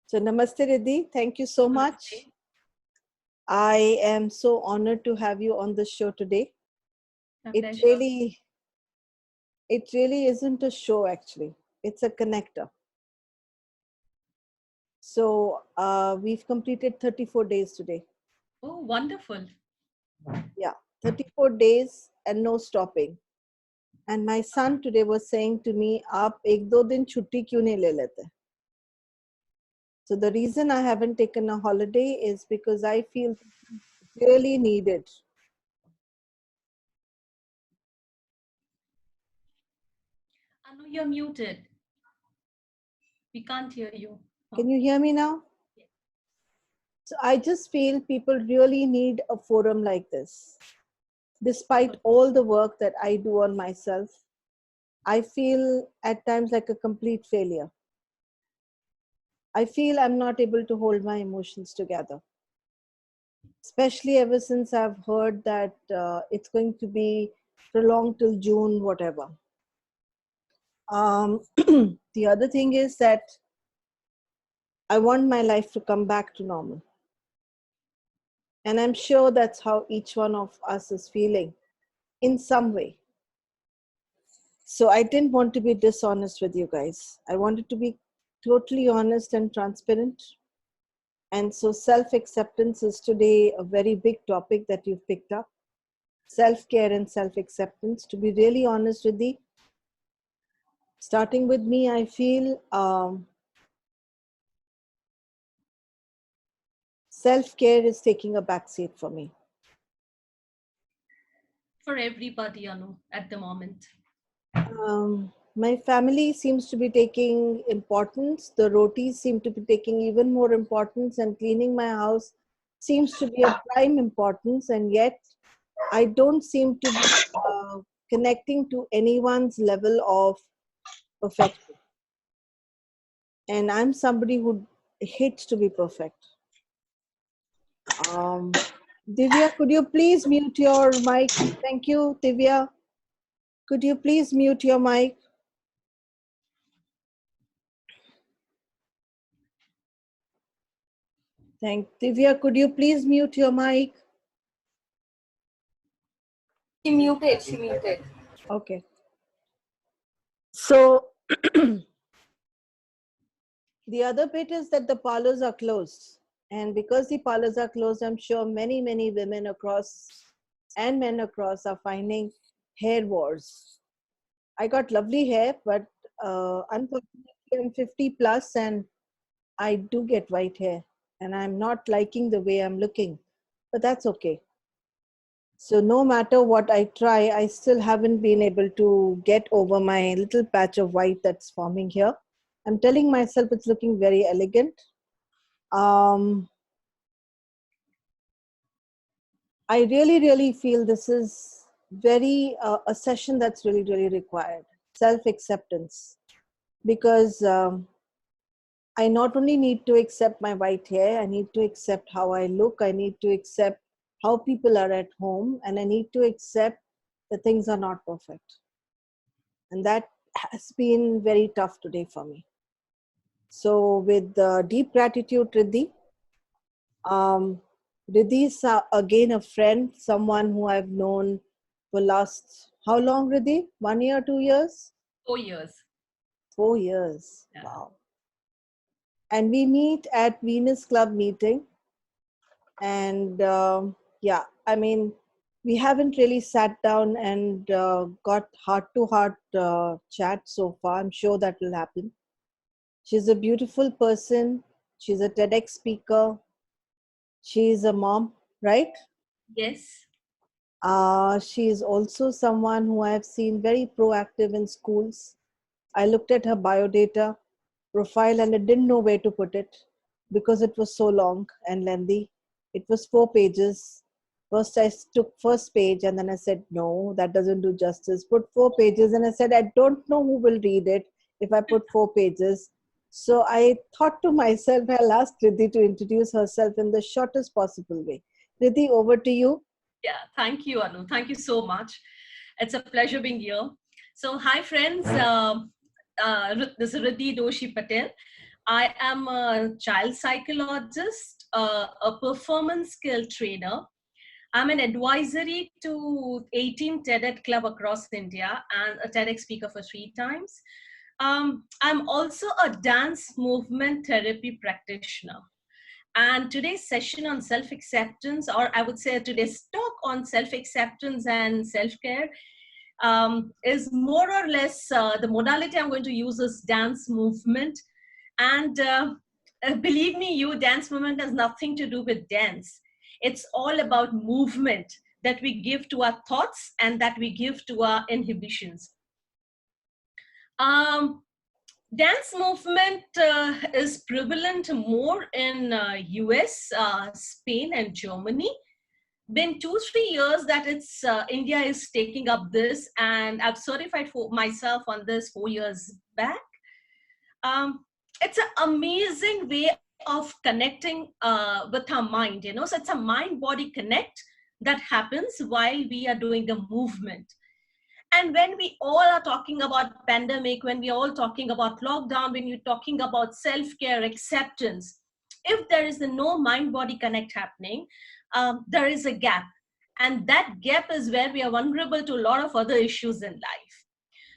So Namaste Riddhi, thank you so much. I am so honored to have you on the show today. It really isn't a show actually. It's a connector. So we've completed 34 days today. Oh, wonderful. Yeah, 34 days and no stopping. And my son today was saying to me, "Aap ek do din chutti kyun nahi le lete?" So the reason I haven't taken a holiday is because I feel really needed. Anu, you're muted. We can't hear you. Can you hear me now? So I just feel people really need a forum like this. Despite all the work that I do on myself, I feel at times like a complete failure. I feel I'm not able to hold my emotions together. Especially ever since I've heard that it's going to be prolonged till June, whatever. The other thing is that I want my life to come back to normal. And I'm sure that's how each one of us is feeling in some way. So I didn't want to be dishonest with you guys. I wanted to be totally honest and transparent. And so self-acceptance is today a very big topic that you've picked up. Self-care and self-acceptance. To be really honest with you, starting with me, I feel self-care is taking a backseat for me. For everybody, Anu, at the moment. My family seems to be taking importance. The rotis seem to be taking even more importance, and cleaning my house seems to be of prime importance. And yet, I don't seem to be connecting to anyone's level of perfection. And I'm somebody who hates to be perfect. Divya, could you please mute your mic? Thank you, Divya. Could you please mute your mic? Divya, could you please mute your mic? She muted. Okay. So the other bit is that the parlors are closed. And because the parlors are closed, I'm sure many, many women across and men across are finding hair wars. I got lovely hair, but unfortunately I'm 50 plus and I do get white hair. And I'm not liking the way I'm looking. But that's okay. So no matter what I try, I still haven't been able to get over my little patch of white that's forming here. I'm telling myself it's looking very elegant. I really, really feel this is very a session that's really, really required. Self-acceptance. Because I not only need to accept my white hair, I need to accept how I look, I need to accept how people are at home, and I need to accept that things are not perfect. And that has been very tough today for me. So with deep gratitude, Riddhi, Riddhi is again a friend, someone who I've known for last, how long Riddhi? 1 year, 2 years? 4 years. 4 years, Yeah. wow. And we meet at Venus Club meeting. And yeah, I mean, we haven't really sat down and got heart-to-heart chat so far. I'm sure that will happen. She's a beautiful person. She's a TEDx speaker. She's a mom, right? Yes. She's also someone who I've seen very proactive in schools. I looked at her biodata profile and I didn't know where to put it because it was so long and lengthy. It was 4 pages. First I took first page and then I said, no, that doesn't do justice. Put 4 pages and I said, I don't know who will read it if I put 4 pages. So I thought to myself, I'll ask Riddhi to introduce herself in the shortest possible way. Riddhi, over to you. Yeah, thank you, Anu. Thank you so much. It's a pleasure being here. So, hi, friends. This is RiddhiDoshiPatel. I am a child psychologist, a performance skill trainer. I'm an advisory to 18 TEDx Club across India and a TEDx speaker for 3 times. I'm also a dance movement therapy practitioner. And today's session on self-acceptance, or I would say today's talk on self-acceptance and self-care, is more or less the modality I'm going to use is dance movement. And believe me, dance movement has nothing to do with dance. It's all about movement that we give to our thoughts and that we give to our inhibitions. Dance movement is prevalent more in US, Spain, and Germany. Been 2-3 years that it's India is taking up this, and I've certified for myself on this 4 years back. It's an amazing way of connecting with our mind, so it's a mind-body connect that happens while we are doing the movement. And when we all are talking about pandemic, when we are all talking about lockdown, when you're talking about self-care, acceptance, if there is no mind-body connect happening, there is a gap. And that gap is where we are vulnerable to a lot of other issues in life.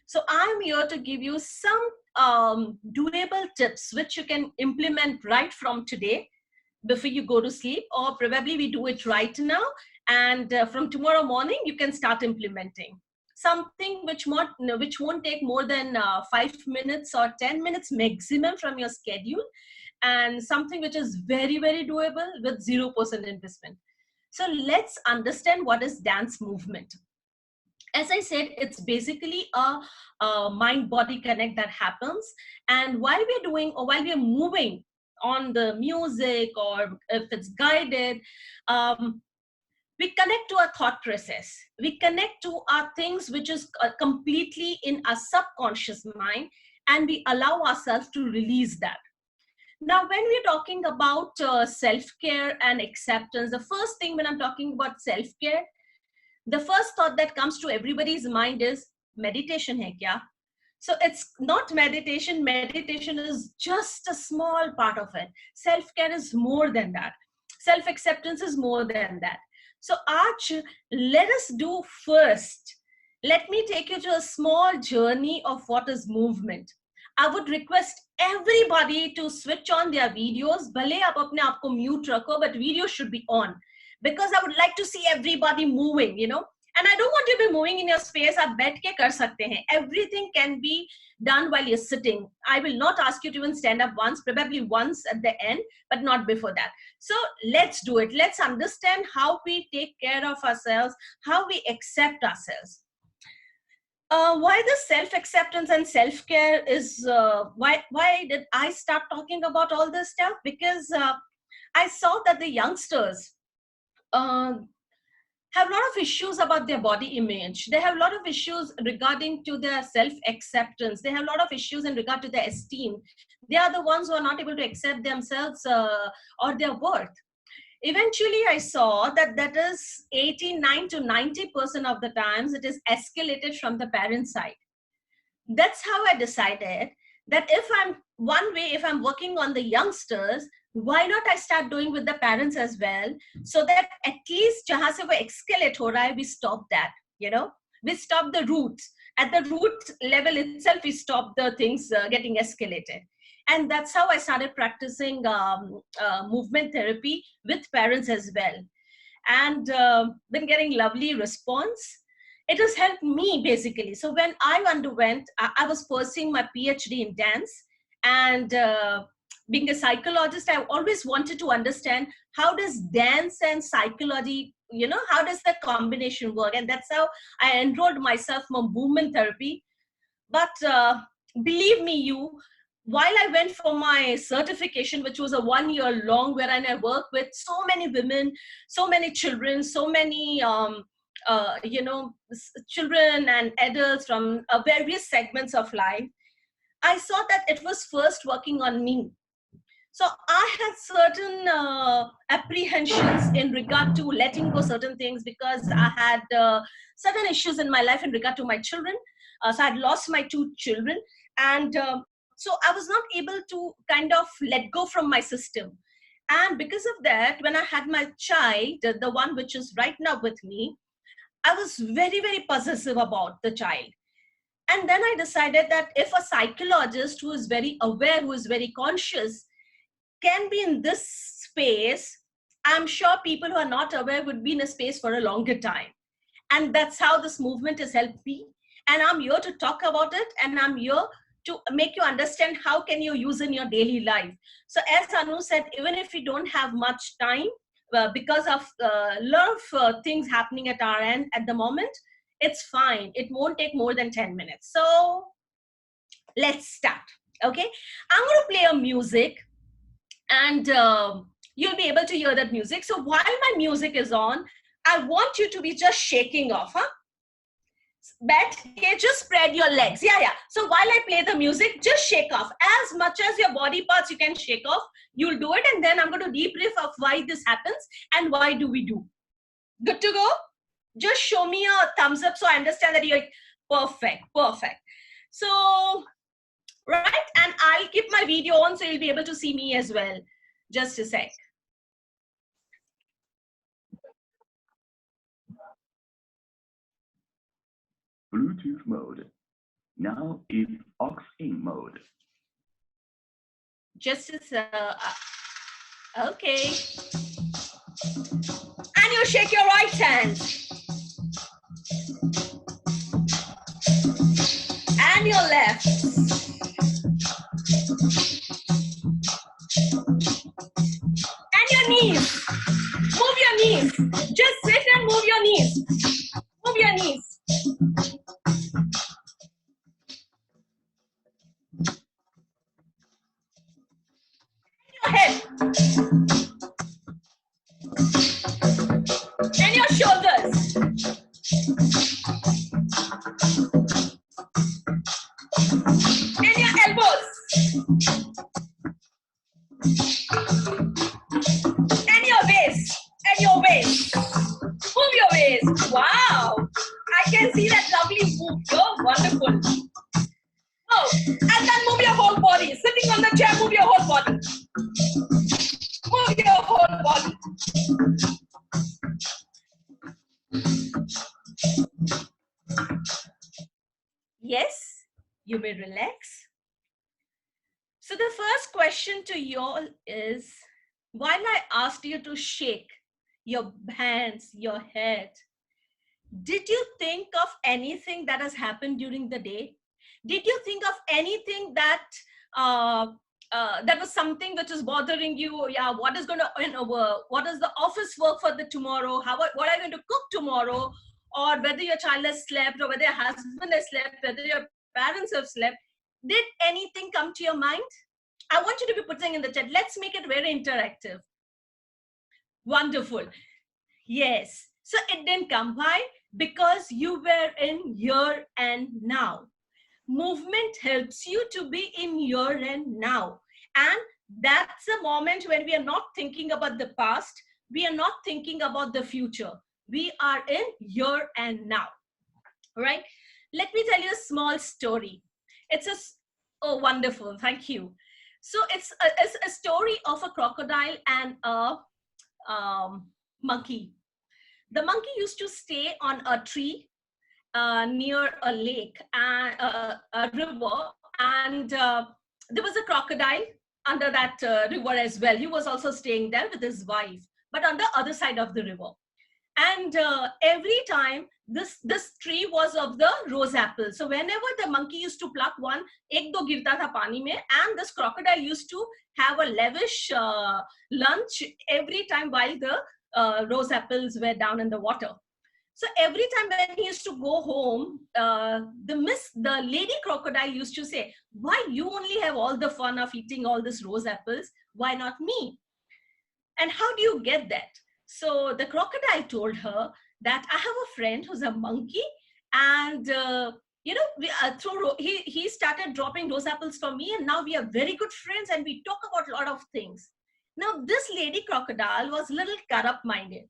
So I'm here to give you some doable tips which you can implement right from today before you go to sleep, or probably we do it right now, and from tomorrow morning you can start implementing something which won't take more than 5 minutes or 10 minutes maximum from your schedule, and something which is very, very doable with 0% investment. So let's understand what is dance movement. As I said, it's basically a mind-body connect that happens. And while we're moving on the music, or if it's guided, we connect to our thought process. We connect to our things which is completely in our subconscious mind, and we allow ourselves to release that. Now, when we're talking about self-care and acceptance, the first thing when I'm talking about self-care, the first thought that comes to everybody's mind is meditation hai kya? So it's not meditation. Meditation is just a small part of it. Self-care is more than that. Self-acceptance is more than that. So Arch, let us do first. Let me take you to a small journey of what is movement. I would request everybody to switch on their videos. Bhale aap apne aap ko mute rakho, but video should be on, because I would like to see everybody moving, And I don't want you to be moving in your space. Aap baith ke kar sakte hain. Everything can be done while you're sitting. I will not ask you to even stand up once, probably once at the end, but not before that. So let's do it. Let's understand how we take care of ourselves, how we accept ourselves. Why the self-acceptance and self-care is, why did I start talking about all this stuff? Because I saw that the youngsters have a lot of issues about their body image. They have a lot of issues regarding to their self-acceptance. They have a lot of issues in regard to their esteem. They are the ones who are not able to accept themselves or their worth. Eventually, I saw that is 89 to 90% of the times it is escalated from the parent side. That's how I decided that if I'm working on the youngsters, why not I start doing with the parents as well, so that at least jahan se wo escalate ho raha hai, we stop that, we stop the roots. At the root level itself, we stop the things getting escalated. And that's how I started practicing movement therapy with parents as well. And been getting lovely response. It has helped me basically. So when I underwent, I was pursuing my PhD in dance, and being a psychologist, I always wanted to understand how does dance and psychology, how does that combination work? And that's how I enrolled myself for movement therapy. But believe me, while I went for my certification, which was a 1 year long, wherein I worked with so many women, so many children, so many, children and adults from various segments of life, I saw that it was first working on me. So I had certain apprehensions in regard to letting go certain things, because I had certain issues in my life in regard to my children. So I had lost my 2 children, and So I was not able to kind of let go from my system. And because of that, when I had my child, the one which is right now with me, I was very, very possessive about the child. And then I decided that if a psychologist who is very aware, who is very conscious, can be in this space, I'm sure people who are not aware would be in a space for a longer time. And that's how this movement has helped me. And I'm here to talk about it, and I'm here to make you understand how can you use in your daily life. So as Anu said, even if we don't have much time, because of a lot of things happening at our end at the moment, it's fine. It won't take more than 10 minutes. So let's start. Okay, I'm going to play a music, and you'll be able to hear that music. So while my music is on, I want you to be just shaking off, huh? Bet, okay, just spread your legs. Yeah. So while I play the music, just shake off as much as your body parts you can shake off. You'll do it, and then I'm going to debrief of why this happens and why do we do. Good to go? Just show me a thumbs up so I understand that you're perfect. So, right, and I'll keep my video on so you'll be able to see me as well. Just a sec. Bluetooth mode. Now in aux-in mode. Just as, okay. And you shake your right hand. And your left. And your knees. Move your knees. Just sit and move your knees. Move your knees. Your head. And your shoulders. And your elbows. And your waist. And your waist. Move your waist. Wow. I can see that lovely move. You're wonderful. Oh, and then move your whole body. Sitting on the chair, move your whole body. Move your whole body. Yes, you may relax. So the first question to you all is, while I asked you to shake your hands, your head, did you think of anything that has happened during the day? Did you think of anything that that was something which is bothering you? Yeah, what is going to, what is the office work for the tomorrow? What are you going to cook tomorrow? Or whether your child has slept, or whether your husband has slept, whether your parents have slept. Did anything come to your mind? I want you to be putting in the chat. Let's make it very interactive. Wonderful. Yes. So it didn't come. Why? Because you were in here and now. Movement helps you to be in here and now. And that's a moment when we are not thinking about the past. We are not thinking about the future. We are in here and now. All right. Let me tell you a small story. Oh, wonderful. Thank you. So it's a story of a crocodile and a monkey. The monkey used to stay on a tree near a lake and a river, and there was a crocodile under that river as well. He was also staying there with his wife, but on the other side of the river. And every time this tree was of the rose apple. So whenever the monkey used to pluck one, ek do girta tha pani mein, and this crocodile used to have a lavish lunch every time while the rose apples were down in the water. So every time when he used to go home, the lady crocodile used to say, "Why you only have all the fun of eating all these rose apples? Why not me? And how do you get that?" So the crocodile told her that I have a friend who's a monkey, and he started dropping rose apples for me, and now we are very good friends, and we talk about a lot of things. Now this lady crocodile was a little corrupt-minded.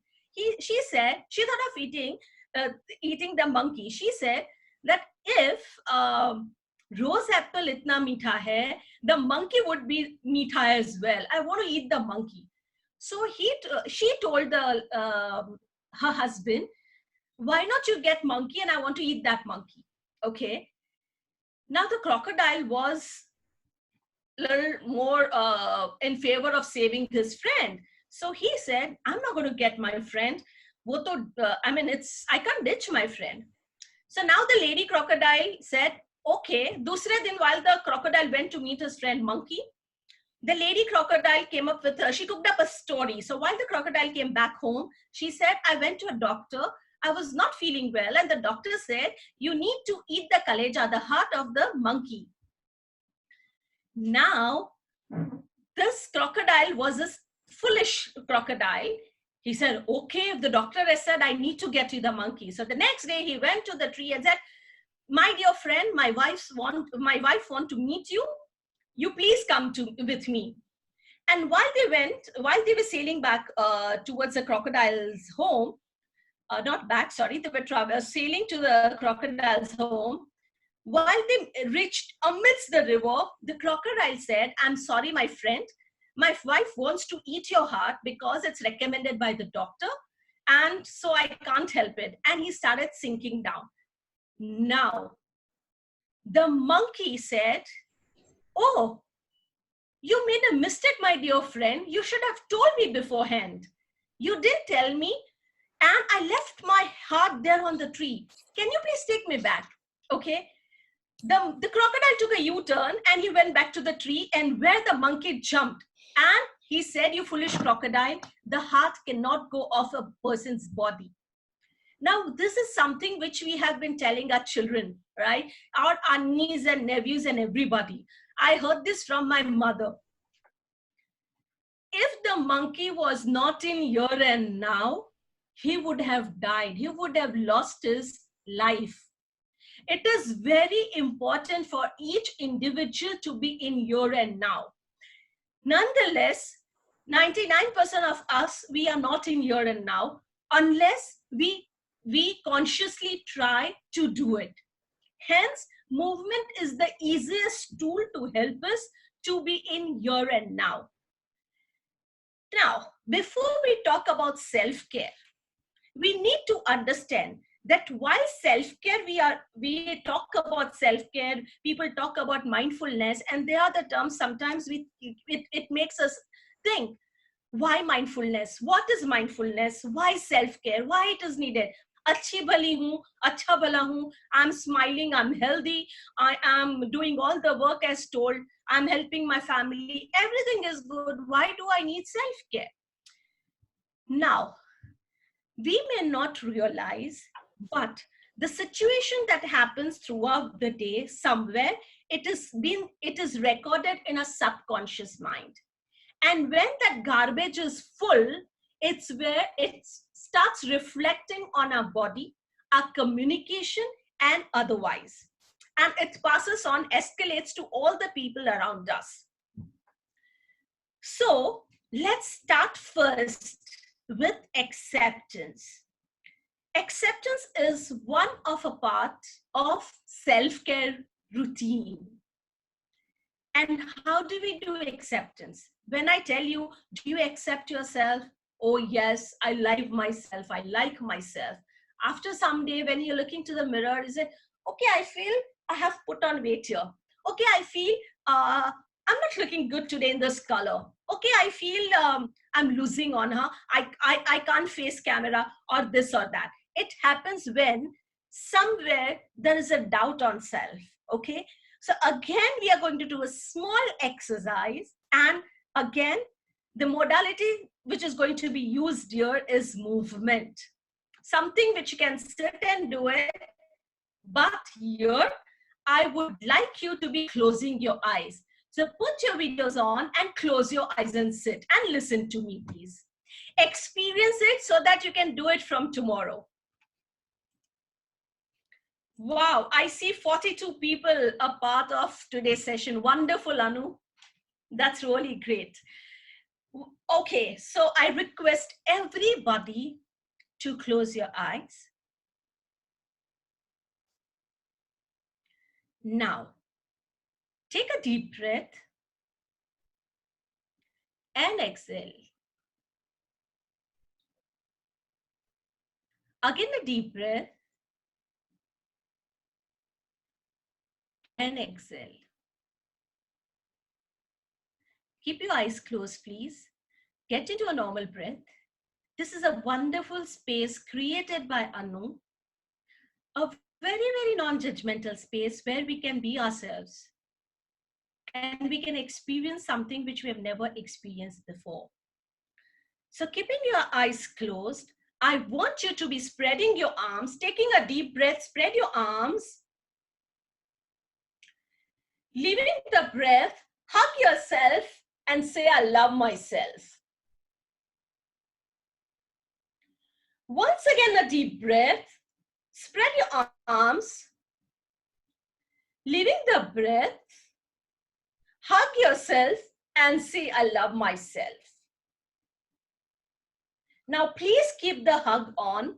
She said she thought of eating the monkey. She said that if Rose apple itna meetha hai, the monkey would be meetha as well. I want to eat the monkey. So she told her husband, why not you get monkey and I want to eat that monkey. Okay. Now the crocodile was a little more in favor of saving his friend. So he said, I'm not going to get my friend. I can't ditch my friend. So now the lady crocodile said, okay, dusre din while the crocodile went to meet his friend monkey, the lady crocodile came up with she cooked up a story. So while the crocodile came back home, she said, I went to a doctor. I was not feeling well. And the doctor said, you need to eat the kaleja, the heart of the monkey. Now, this crocodile was a foolish crocodile. He said, okay, if the doctor has said, I need to get you the monkey. So the next day he went to the tree and said, my dear friend, my wife want to meet you. You please come with me. And while they were sailing back towards the crocodile's home, not back, sorry, they were sailing to the crocodile's home. While they reached amidst the river, the crocodile said, I'm sorry, my friend. My wife wants to eat your heart because it's recommended by the doctor. And so I can't help it. And he started sinking down. Now, the monkey said, oh, you made a mistake, my dear friend. You should have told me beforehand. You didn't tell me. And I left my heart there on the tree. Can you please take me back? Okay. The crocodile took a U-turn and he went back to the tree and where the monkey jumped. And he said, you foolish crocodile, the heart cannot go off a person's body. Now, this is something which we have been telling our children, right? Our niece and nephews and everybody. I heard this from my mother. If the monkey was not in here and now, he would have died. He would have lost his life. It is very important for each individual to be in here and now. Nonetheless, 99% of us, we are not in here and now unless we consciously try to do it. Hence, movement is the easiest tool to help us to be in here and now. Now, before we talk about self-care, we need to understand that while self-care, we talk about self-care, people talk about mindfulness, and they are the terms sometimes it makes us think, why mindfulness? What is mindfulness? Why self-care? Why it is needed? Achhi bali hu, acha bala hu, I'm smiling, I'm healthy, I am doing all the work as told, I'm helping my family, everything is good. Why do I need self-care? Now, we may not realize, but the situation that happens throughout the day, somewhere, it is recorded in a subconscious mind. And when that garbage is full, it's where it starts reflecting on our body, our communication, and otherwise. And it passes on, escalates to all the people around us. So let's start first with acceptance. Acceptance is one of a part of self-care routine. And how do we do acceptance? When I tell you, do you accept yourself? Oh yes, I like myself, I like myself. After some day when you're looking to the mirror, you say, okay, I feel I have put on weight here. Okay, I feel I'm not looking good today in this color. Okay, I feel I'm losing on her. I can't face camera or this or that. It happens when somewhere there is a doubt on self. Okay, so again, we are going to do a small exercise. And again, the modality which is going to be used here is movement. Something which you can sit and do it. But here, I would like you to be closing your eyes. So put your videos on and close your eyes and sit and listen to me, please. Experience it so that you can do it from tomorrow. Wow, I see 42 people a part of today's session. Wonderful, Anu. That's really great. Okay, so I request everybody to close your eyes. Now, Take a deep breath and exhale. Again, a deep breath and exhale. Keep your eyes closed, please. Get into a normal breath. This is a wonderful space created by Anu, a very non-judgmental space where we can be ourselves and we can experience something which we have never experienced before. So keeping your eyes closed, I want you to be spreading your arms, taking a deep breath, spread your arms. Leaving the breath, hug yourself and say, I love myself. Once again, a deep breath, spread your arms. Leaving the breath, hug yourself and say, I love myself. Now, please keep the hug on.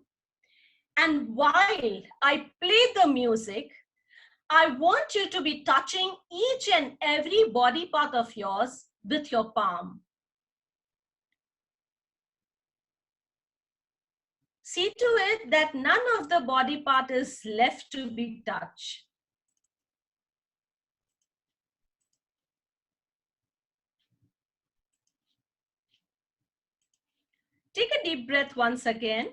And while I play the music, I want you to be touching each and every body part of yours with your palm. See to it that none of the body part is left to be touched. Take a deep breath once again.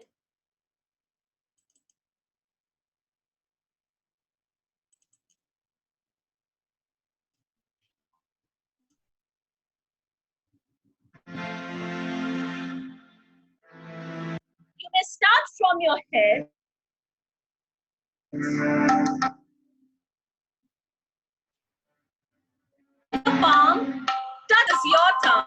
You may start from your head. Your palm touches your tongue.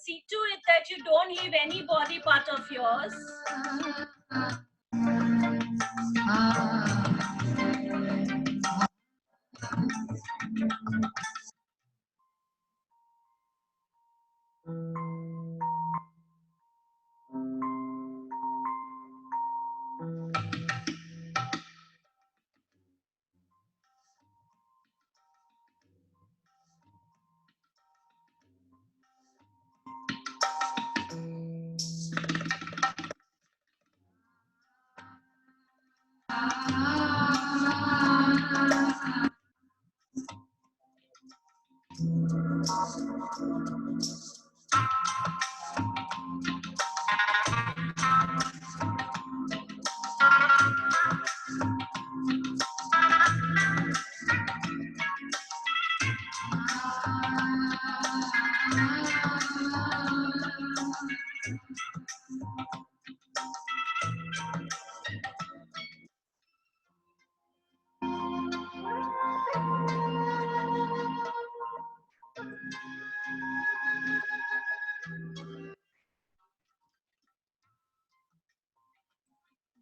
See to it that you don't leave any body part of yours.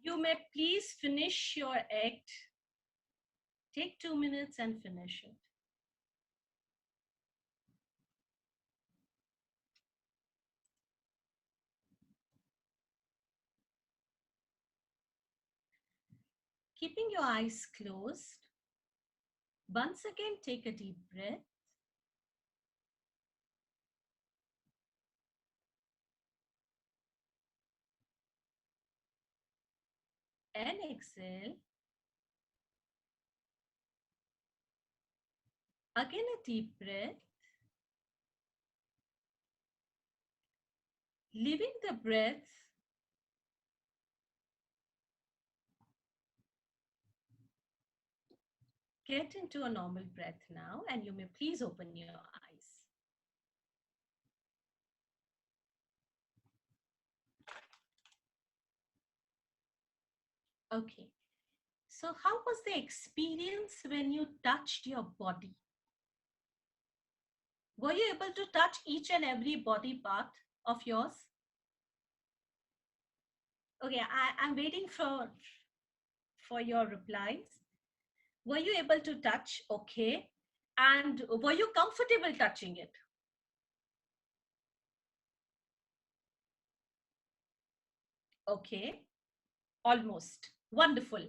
You may please finish your act. Take 2 minutes and finish it. Keeping your eyes closed, once again take a deep breath. And exhale. Again, a deep breath. Leaving the breath. Get into a normal breath now, and you may please open your eyes. Okay. So how was the experience when you touched your body? Were you able to touch each and every body part of yours? Okay, I'm waiting for your replies. Were you able to touch? Okay. And were you comfortable touching it? Okay. Almost. Wonderful.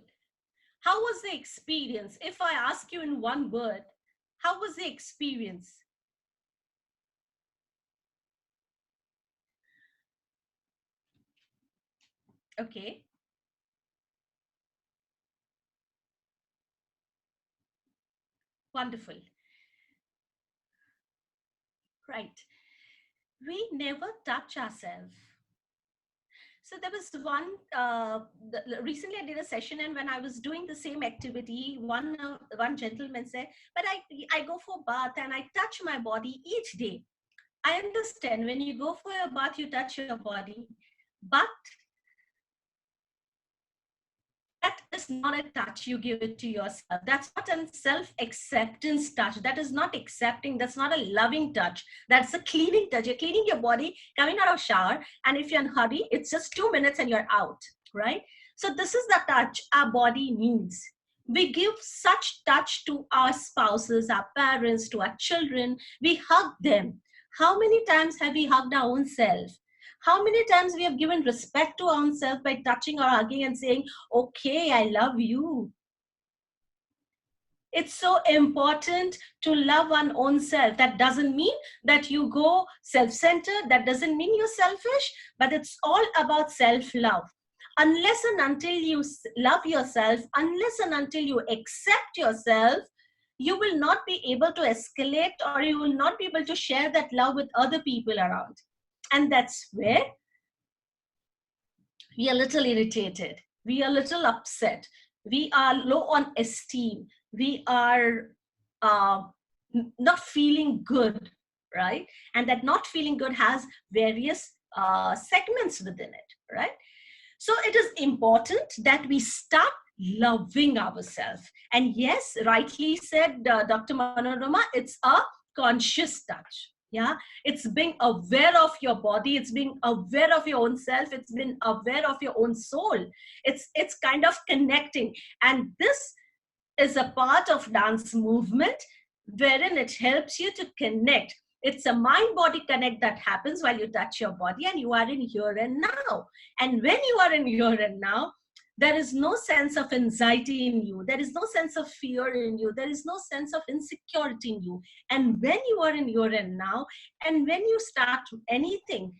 How was the experience? If I ask you in one word, how was the experience? Okay. Wonderful. Right. We never touch ourselves. So there was one, recently I did a session, and when I was doing the same activity, one gentleman said, but I go for bath and I touch my body each day. I understand when you go for a bath, you touch your body, but that is not a touch you give it to yourself. That's not a self-acceptance touch. That is not accepting. That's not a loving touch. That's a cleaning touch. You're cleaning your body, coming out of shower, and if you're in a hurry, it's just 2 minutes and you're out, right? So this is the touch our body needs. We give such touch to our spouses, our parents, to our children. We hug them. How many times have we hugged our own self? How many times we have given respect to our own self by touching or hugging and saying, okay, I love you. It's so important to love one's own self. That doesn't mean that you go self-centered. That doesn't mean you're selfish, but it's all about self-love. Unless and until you love yourself, unless and until you accept yourself, you will not be able to escalate, or you will not be able to share that love with other people around. And that's where we are a little irritated. We are a little upset. We are low on esteem. We are not feeling good, right? And that not feeling good has various segments within it, right? So it is important that we start loving ourselves. And yes, rightly said Dr. Manorama, it's a conscious touch. Yeah, it's being aware of your body, it's being aware of your own self, it's being aware of your own soul. It's kind of connecting. And this is a part of dance movement wherein it helps you to connect. It's a mind-body connect that happens while you touch your body, and you are in here and now. And when you are in here and now, there is no sense of anxiety in you. There is no sense of fear in you. There is no sense of insecurity in you. And when you are in here and now, and when you start anything,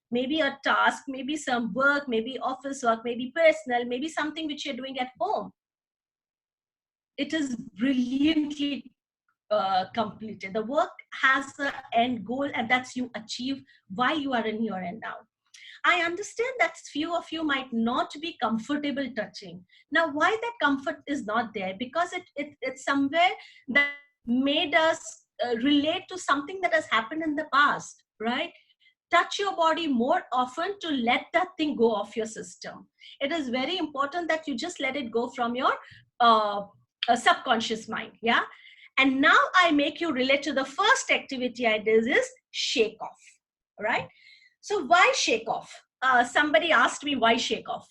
maybe a task, maybe some work, maybe office work, maybe personal, maybe something which you're doing at home, it is brilliantly completed. The work has an end goal, and that's you achieve while you are in here and now. I understand that few of you might not be comfortable touching. Now, why that comfort is not there? Because it's somewhere that made us relate to something that has happened in the past, right? Touch your body more often to let that thing go off your system. It is very important that you just let it go from your subconscious mind, yeah? And now I make you relate to the first activity I did is shake off, right? So why shake off? Somebody asked me why shake off.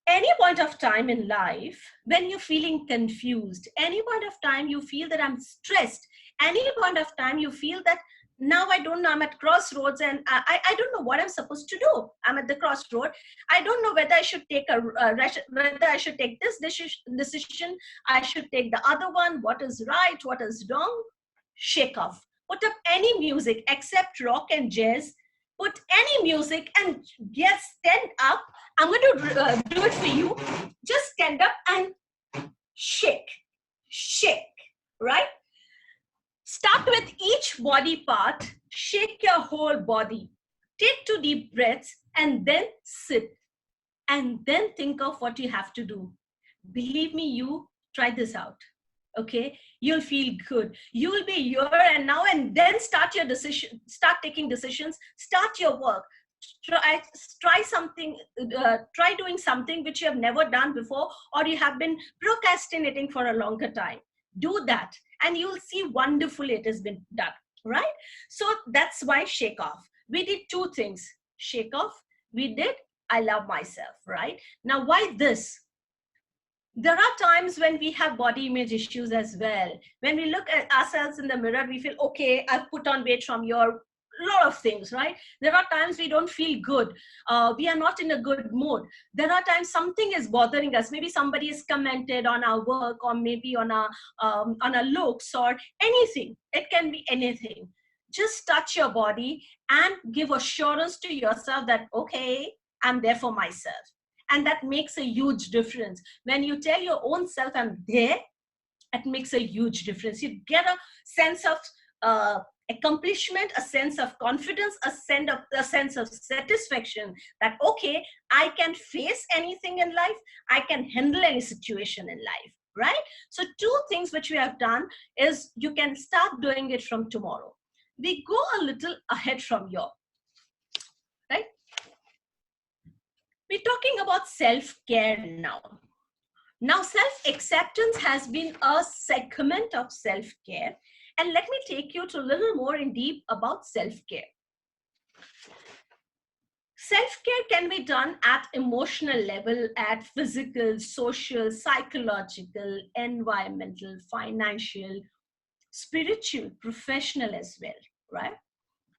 Any point of time in life when you're feeling confused, any point of time you feel that I'm stressed, any point of time you feel that now I don't know, I'm at crossroads and I don't know what I'm supposed to do. I'm at the crossroad. I don't know whether I should take whether I should take this decision, I should take the other one, what is right, what is wrong. Shake off. Put up any music except rock and jazz. Put any music and yes, stand up. I'm going to do it for you. Just stand up and shake, shake, right? Start with each body part, shake your whole body, take 2 deep breaths, and then sit. And then think of what you have to do. Believe me, you try this out. Okay, you'll feel good. You will be here and now, and then start your decision. Start taking decisions. Start your work. Try something. Try doing something which you have never done before, or you have been procrastinating for a longer time. Do that, and you'll see wonderfully it has been done. Right? So that's why shake off. We did 2 things. Shake off. We did I love myself. Right? Now, why this? There are times when we have body image issues as well. When we look at ourselves in the mirror, we feel, okay, I've put on weight from your lot of things, right? There are times we don't feel good. We are not in a good mood. There are times something is bothering us. Maybe somebody has commented on our work, or maybe on our looks, or anything. It can be anything. Just touch your body and give assurance to yourself that, okay, I'm there for myself. And that makes a huge difference. When you tell your own self, I'm there, it makes a huge difference. You get a sense of accomplishment, a sense of confidence, a sense of satisfaction that, okay, I can face anything in life. I can handle any situation in life, right? So 2 things which we have done is you can start doing it from tomorrow. We go a little ahead from here, right? We're talking about self-care now. Now, self-acceptance has been a segment of self-care. And let me take you to a little more in deep about self-care. Self-care can be done at emotional level, at physical, social, psychological, environmental, financial, spiritual, professional as well, right?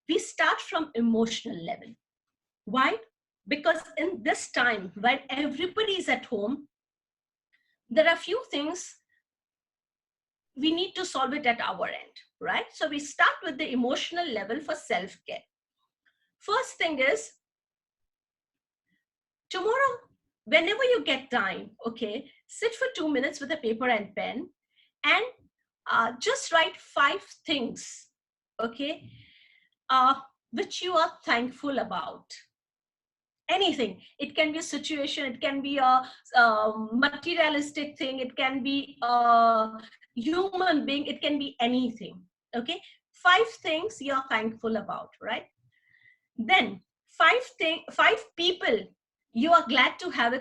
We start from emotional level. Why? Because in this time, while everybody is at home, there are few things we need to solve it at our end, right? So we start with the emotional level for self-care. First thing is, tomorrow, whenever you get time, okay, sit for 2 minutes with a paper and pen and just write 5 things, okay, which you are thankful about. Anything. It can be a situation, it can be a materialistic thing, it can be a human being, it can be anything. Okay, 5 things you're thankful about, right? Then 5 people you are glad to have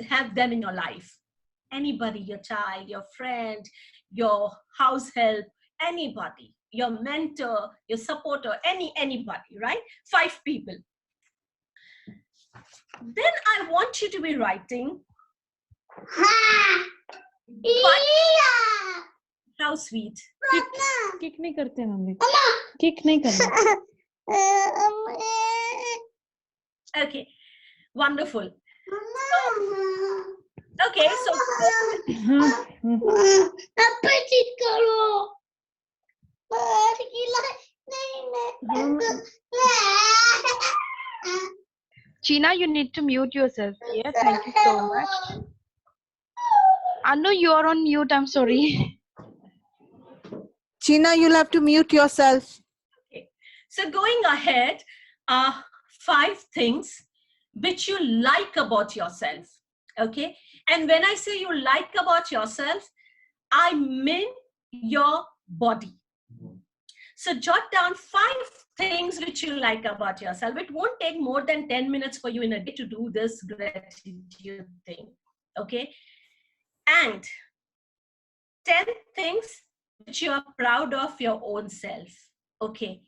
have them in your life. Anybody, your child, your friend, your house help, anybody, your mentor, your supporter, anybody, right? 5 people. Then I want you to be writing. How sweet. Kick नहीं करते mummy, kick नहीं करना. Okay, wonderful. Okay, so China, you need to mute yourself. Yeah, thank you so much. Anu, you are on mute. I'm sorry. China, you'll have to mute yourself. okay. So going ahead, 5 things which you like about yourself. Okay, and when I say you like about yourself, I mean your body. So jot down 5 things which you like about yourself. It won't take more than 10 minutes for you in a day to do this gratitude thing. Okay, and 10 things which you are proud of your own self. Okay,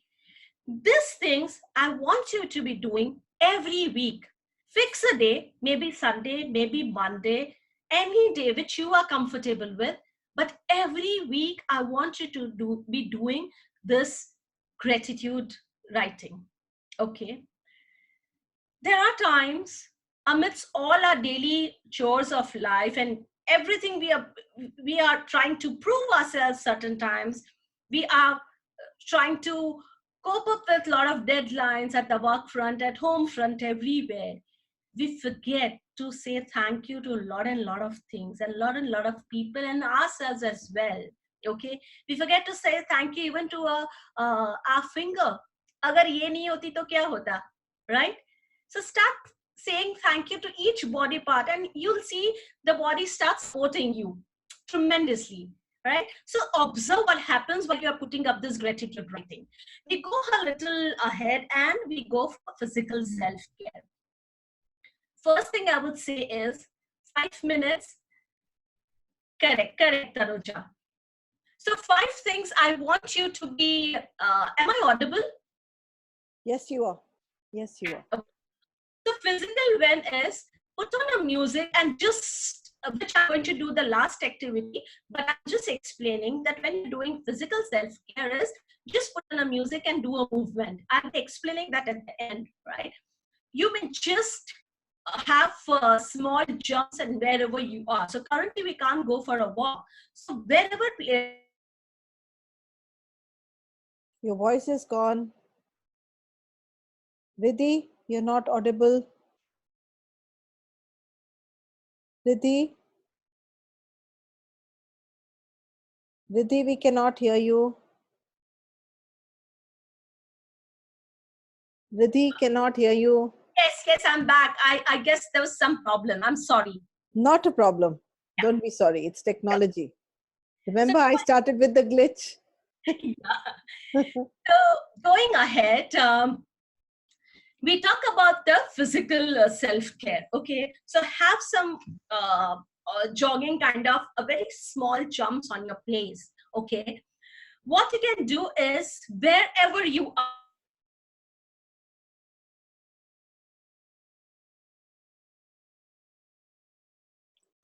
these things I want you to be doing every week. Fix a day, maybe Sunday, maybe Monday, any day which you are comfortable with. But every week, I want you to be doing this gratitude writing. Okay. There are times amidst all our daily chores of life and everything we are trying to prove ourselves certain times. We are trying to cope up with a lot of deadlines at the work front, at home front, everywhere. We forget to say thank you to a lot and lot of things, and lot of people and ourselves as well, Okay, we forget to say thank you even to our finger. Agar ye nahi hoti to kya hota, right? So start saying thank you to each body part, and you'll see the body starts supporting you tremendously, right? So observe what happens while you are putting up this gratitude writing. We go a little ahead and we go for physical self-care. First thing I would say is 5 minutes. Correct, Tanuja. So 5 things I want you to be, am I audible? Yes, you are. Yes, you are. So physical when is put on a music and just, which I'm going to do the last activity, but I'm just explaining that when you're doing physical self-care is just put on a music and do a movement. I'm explaining that at the end, right? You may just have small jumps and wherever you are. So currently we can't go for a walk. So wherever Your voice is gone. Riddhi, you're not audible. Riddhi? Riddhi, we cannot hear you. Riddhi cannot hear you. yes, I'm back. I guess there was some problem. I'm sorry. Not a problem. Yeah. Don't be sorry. It's technology. Remember, So- I started with the glitch. Yeah. So going ahead, we talk about the physical self-care. Okay, so have some jogging, kind of a very small jumps on your place. Okay, what you can do is wherever you are,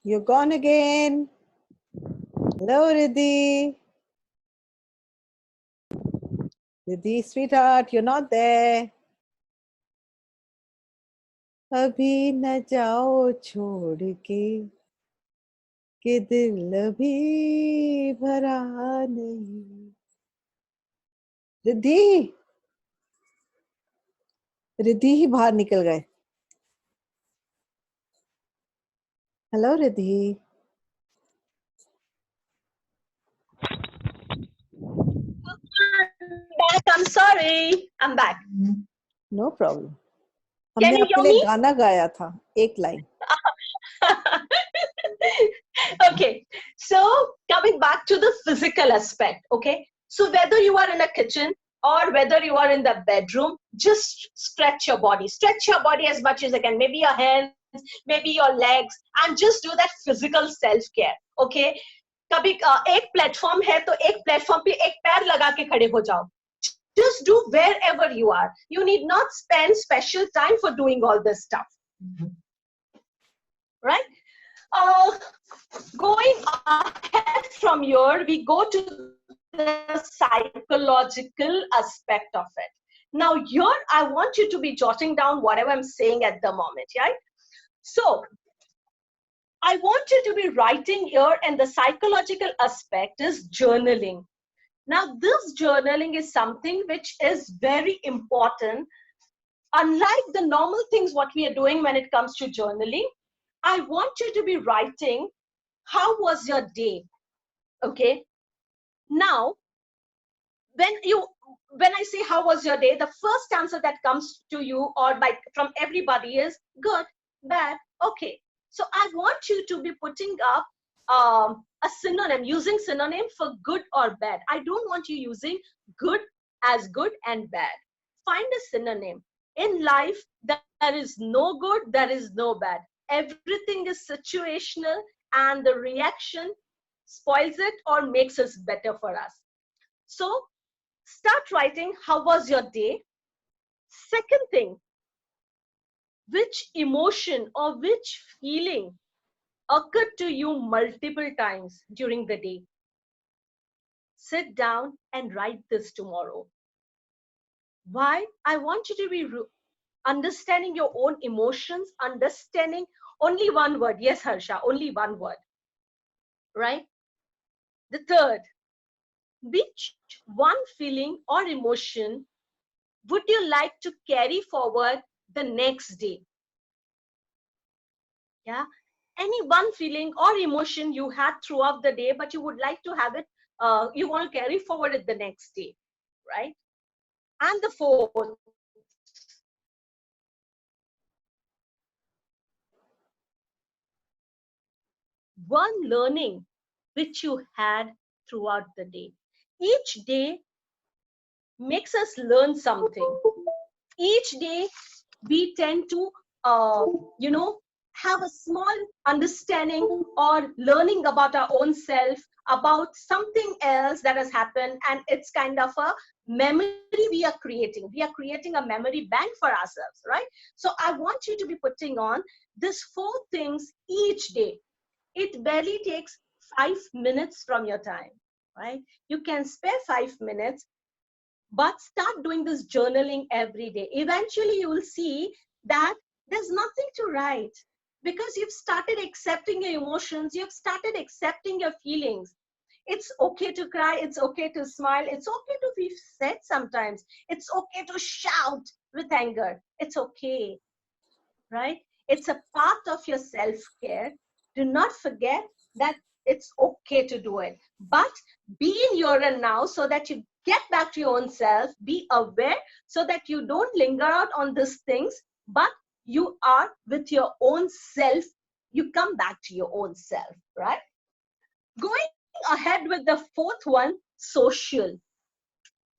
You're gone again. Hello, Riddhi. Riddhi, sweetheart, you're not there. अभी न जाओ छोड़ के दिल अभी भरा नहीं. रिद्धि रिद्धि ही बाहर निकल गए. Hello Riddhi. back. I'm sorry. I'm back. No problem. Can हमने you आपके hear लिए me? गाना गाया था एक line. Okay, so coming back to the physical aspect. Okay, so whether you are in a kitchen or whether you are in the bedroom, just stretch your body as much as you can, maybe your hands, maybe your legs, and just do that physical self-care. Okay, कभी एक platform है तो एक platform पे एक पैर लगा के खड़े हो जाओ. Just do wherever you are. You need not spend special time for doing all this stuff. Right? Going ahead from here, we go to the psychological aspect of it. Now, here I want you to be jotting down whatever I'm saying at the moment, right? So, I want you to be writing here, and the psychological aspect is journaling. Now, this journaling is something which is very important. Unlike the normal things what we are doing when it comes to journaling, I want you to be writing, how was your day? Okay. Now, when I say how was your day, the first answer that comes to you or from everybody is good, bad, okay. So I want you to be putting up a synonym, using synonym for good or bad. I don't want you using good as good and bad. Find a synonym. In life, there is no good, there is no bad. Everything is situational, and the reaction spoils it or makes it better for us. So start writing, how was your day? Second thing, which emotion or which feeling occurred to you multiple times during the day? Sit down and write this tomorrow. Why? I want you to be understanding your own emotions, understanding only one word. Yes, Harsha, only one word. Right? The third, which one feeling or emotion would you like to carry forward the next day? Yeah, any one feeling or emotion you had throughout the day, but you would like to have it you want to carry forward it the next day, right? And the fourth, one learning which you had throughout the day. Each day makes us learn something. Each day we tend to, you know, have a small understanding or learning about our own self, about something else that has happened, and it's kind of a memory we are creating. We are creating a memory bank for ourselves, right? So I want you to be putting on these four things each day. It barely takes 5 minutes from your time, right? You can spare 5 minutes, but start doing this journaling every day. Eventually you will see that there's nothing to write, because you've started accepting your emotions, you've started accepting your feelings. It's okay to cry, it's okay to smile, it's okay to be sad sometimes, it's okay to shout with anger, it's okay, right? It's a part of your self-care. Do not forget that it's okay to do it. But be in your and now so that you get back to your own self. Be aware so that you don't linger out on these things, but you are with your own self. You come back to your own self, right? Going ahead with the fourth one, social.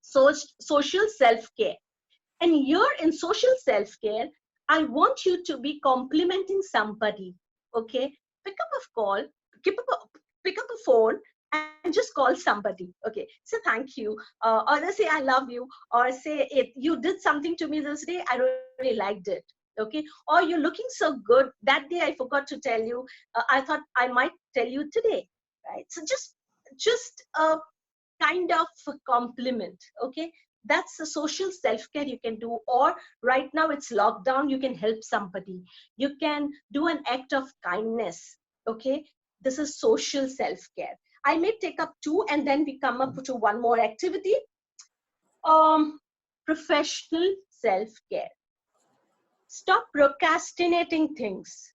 Social self-care. And here in social self-care, I want you to be complimenting somebody, okay? Pick up a call, pick up a phone and just call somebody, okay? Say thank you, or say I love you, or say you did something to me this day, I really liked it, okay? Or you're looking so good, that day I forgot to tell you, I thought I might tell you today, right? So just a kind of a compliment, okay? That's a social self-care you can do. Or right now it's lockdown, you can help somebody, you can do an act of kindness, okay? This is social self-care. I may take up two and then we come up to one more activity. Professional self-care. Stop procrastinating things.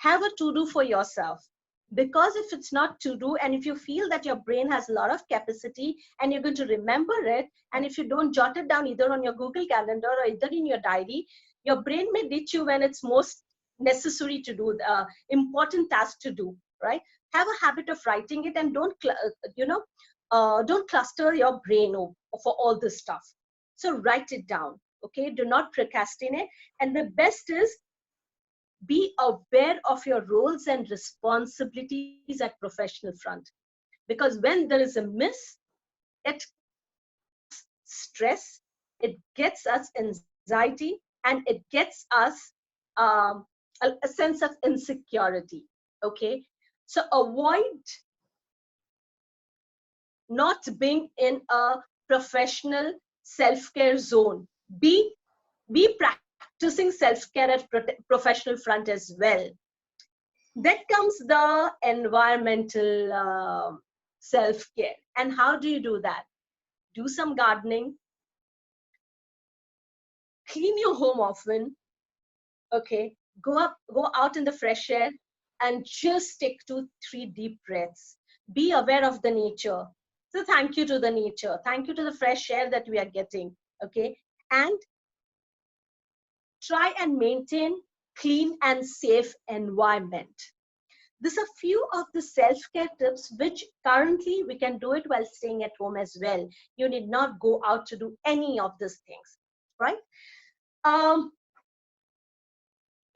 Have a to-do for yourself, because if it's not to do, and if you feel that your brain has a lot of capacity and you're going to remember it, and if you don't jot it down either on your Google Calendar or either in your diary, your brain may ditch you when it's most necessary to do the important task to do, right? Have a habit of writing it, and don't cluster your brain for all this stuff. So write it down, okay? Do not procrastinate. And the best is, be aware of your roles and responsibilities at professional front, because when there is a miss, it stress, it gets us anxiety, and it gets us a sense of insecurity, okay? So avoid not being in a professional self-care zone. Be practicing self-care at professional front as well. Then comes the environmental self-care. And how do you do that? Do some gardening, clean your home often, okay? Go out in the fresh air and just take 2-3 deep breaths. Be aware of the nature. So thank you to the nature. Thank you to the fresh air that we are getting, okay? And try and maintain clean and safe environment. These are few of the self-care tips which currently we can do it while staying at home as well. You need not go out to do any of these things, right?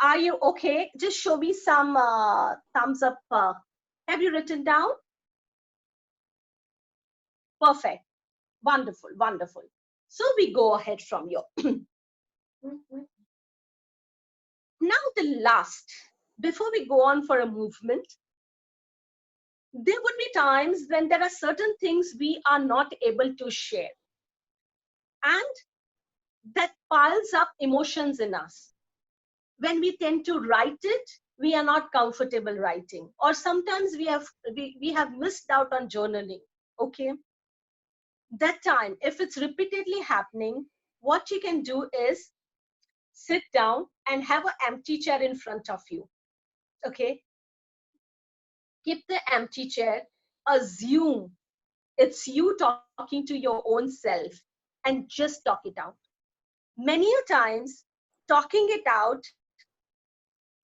Are you okay? Just show me some thumbs up. Have you written down? Perfect. Wonderful, wonderful. So we go ahead from here. Now the last, before we go on for a movement, there would be times when there are certain things we are not able to share, and that piles up emotions in us. When we tend to write it, we are not comfortable writing, or sometimes we have missed out on journaling, okay? That time, if it's repeatedly happening, what you can do is sit down and have an empty chair in front of you, okay? Keep the empty chair, assume It's you talking to your own self, and just talk it out. Many a times, talking it out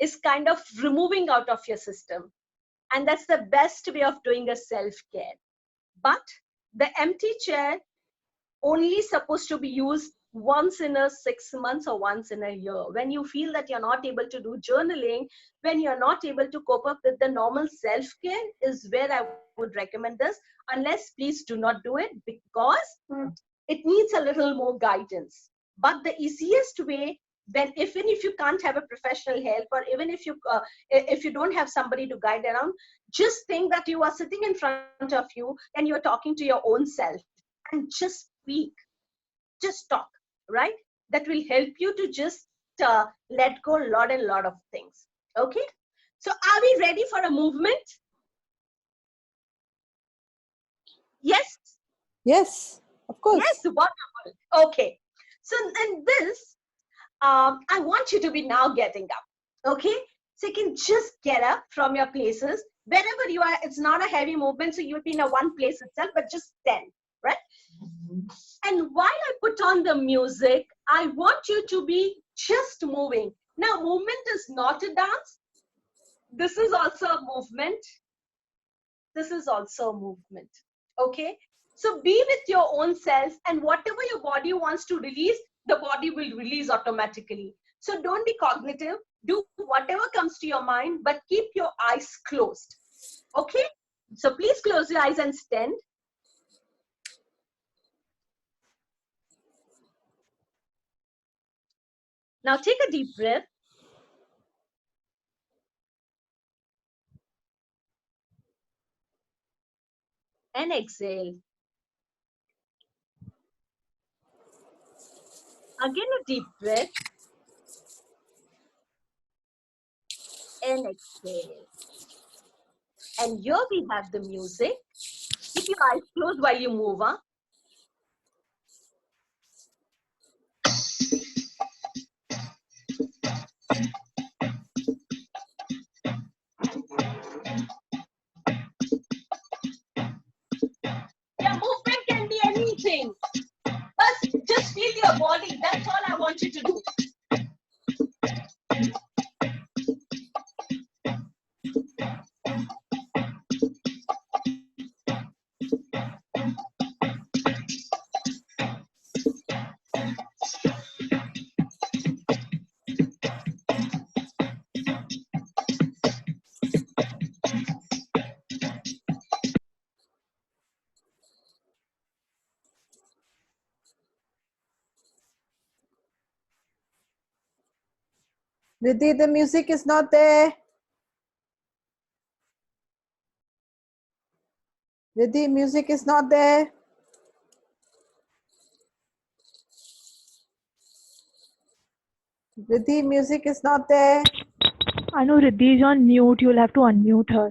is kind of removing out of your system. And that's the best way of doing a self-care. But the empty chair only supposed to be used once in a 6 months or once in a year. When you feel that you're not able to do journaling, when you're not able to cope up with the normal self-care, is where I would recommend this. Unless, please do not do it, because it needs a little more guidance. But the easiest way, then even if you can't have a professional help, or even if you don't have somebody to guide around, just think that you are sitting in front of you and you're talking to your own self, and just speak, just talk, right? That will help you to just let go a lot of things. Okay, so are we ready for a movement? Yes. Yes, of course. Yes, wonderful. Okay, so in this, I want you to be now getting up. Okay, so you can just get up from your places wherever you are. It's not a heavy movement, so you'll be in a one place itself, but just stand, right? And while I put on the music, I want you to be just moving. Now, movement is not a dance. This is also a movement. This is also a movement. Okay, so be with your own self, and whatever your body wants to release, the body will release automatically. So don't be cognitive. Do whatever comes to your mind, but keep your eyes closed. Okay, so please close your eyes and stand. Now take a deep breath. And exhale. Again a deep breath. And exhale. And here we have the music. Keep your eyes closed while you move. Huh? Your movement can be anything. But just feel your body. That's all I want you to do. Riddhi, the music is not there. Riddhi, music is not there. Riddhi, music is not there. Anu, Riddhi is on mute. You'll have to unmute her.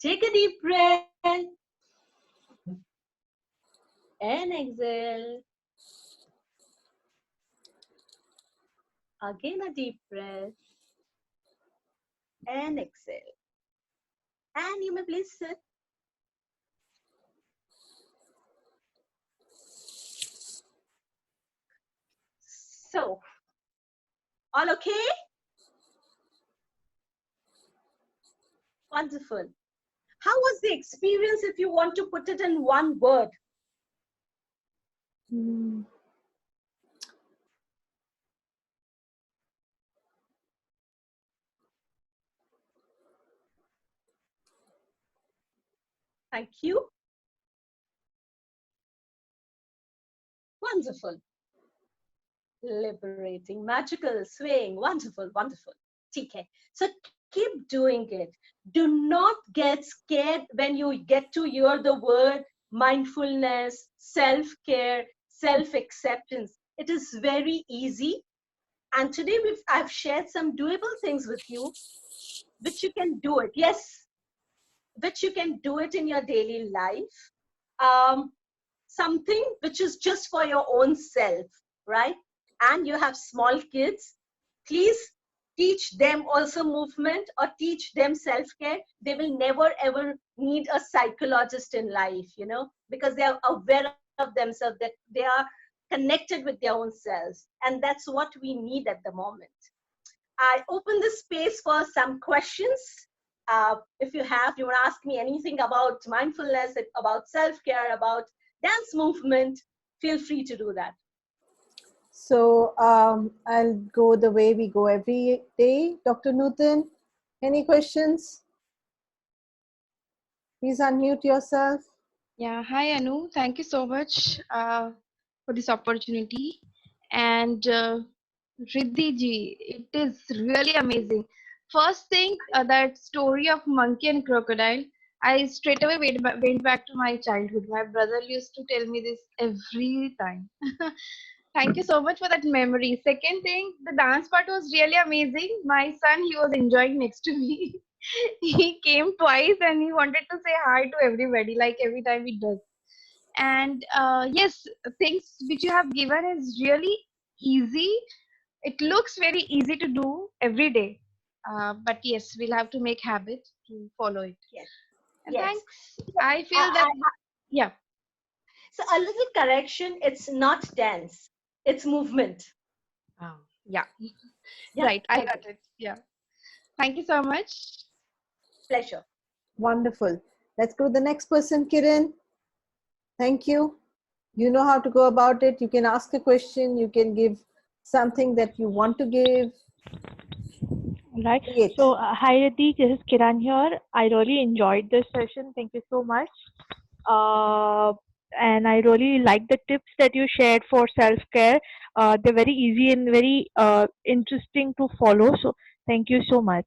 Take a deep breath. And exhale. Again a deep breath. And exhale. And you may please sit. So, all okay? Wonderful. How was the experience if you want to put it in one word? Hmm. Thank you. Wonderful. Liberating, magical, swaying, wonderful, wonderful. TK. So keep doing it. Do not get scared when you get to hear the word mindfulness, self care, self acceptance. It is very easy. And today I've shared some doable things with you, which you can do it. Yes, which you can do it in your daily life. Um, Something which is just for your own self, right? And you have small kids, please teach them also movement or teach them self-care. They will never ever need a psychologist in life, because they are aware of themselves, that they are connected with their own selves. And that's what we need at the moment. I open the space for some questions. If you want to ask me anything about mindfulness, about self-care, about dance movement, feel free to do that. So I'll go the way we go every day. Dr. Newton, any questions? Please unmute yourself. Yeah, hi Anu. Thank you so much for this opportunity. And Riddhi ji, it is really amazing. First thing, that story of monkey and crocodile, I straight away went back to my childhood. My brother used to tell me this every time. Thank you so much for that memory. Second thing, the dance part was really amazing. My son, he was enjoying next to me. He came twice and he wanted to say hi to everybody, like every time he does. And yes, things which you have given is really easy. It looks very easy to do every day. But yes, we'll have to make habit to follow it. Yes. And Yes. thanks. I I, feel that, yeah, so a little correction, it's not dance, it's movement. yeah, Yeah, right. I thank you. got it. Yeah. Thank you so much. Pleasure. Wonderful. Let's go to the next person, Kiran. Thank you. You know how to go about it. You can ask a question. You can give something that you want to give. Right. Create. So, hi Riddhi, this is Kiran here. I really enjoyed this session. Thank you so much. Uh, and I really like the tips that you shared for self-care. They're very easy and very interesting to follow. So, thank you so much.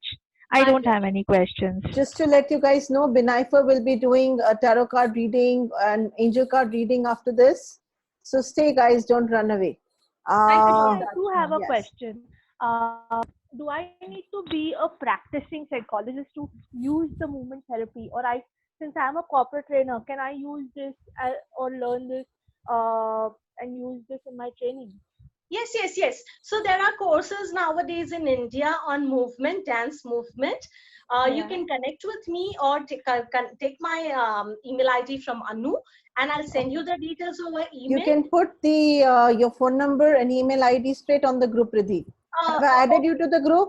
I My don't have pleasure. any questions. Just to let you guys know, Binaifa will be doing a tarot card reading and angel card reading after this. So stay, guys. Don't run away. Thank you Riddhi, so Uh, I much. do have a yes. question. Do I need to be a practicing psychologist to use the movement therapy, or since I'm a corporate trainer, can I use this or learn this and use this in my training? Yes, yes, yes. So there are courses nowadays in India on movement, dance movement. You Yeah. can connect with me or take my email ID from Anu, and I'll send you Okay. the details over You email. can put the your phone number and email ID straight on the group, Riddhi. Have I added you to the group?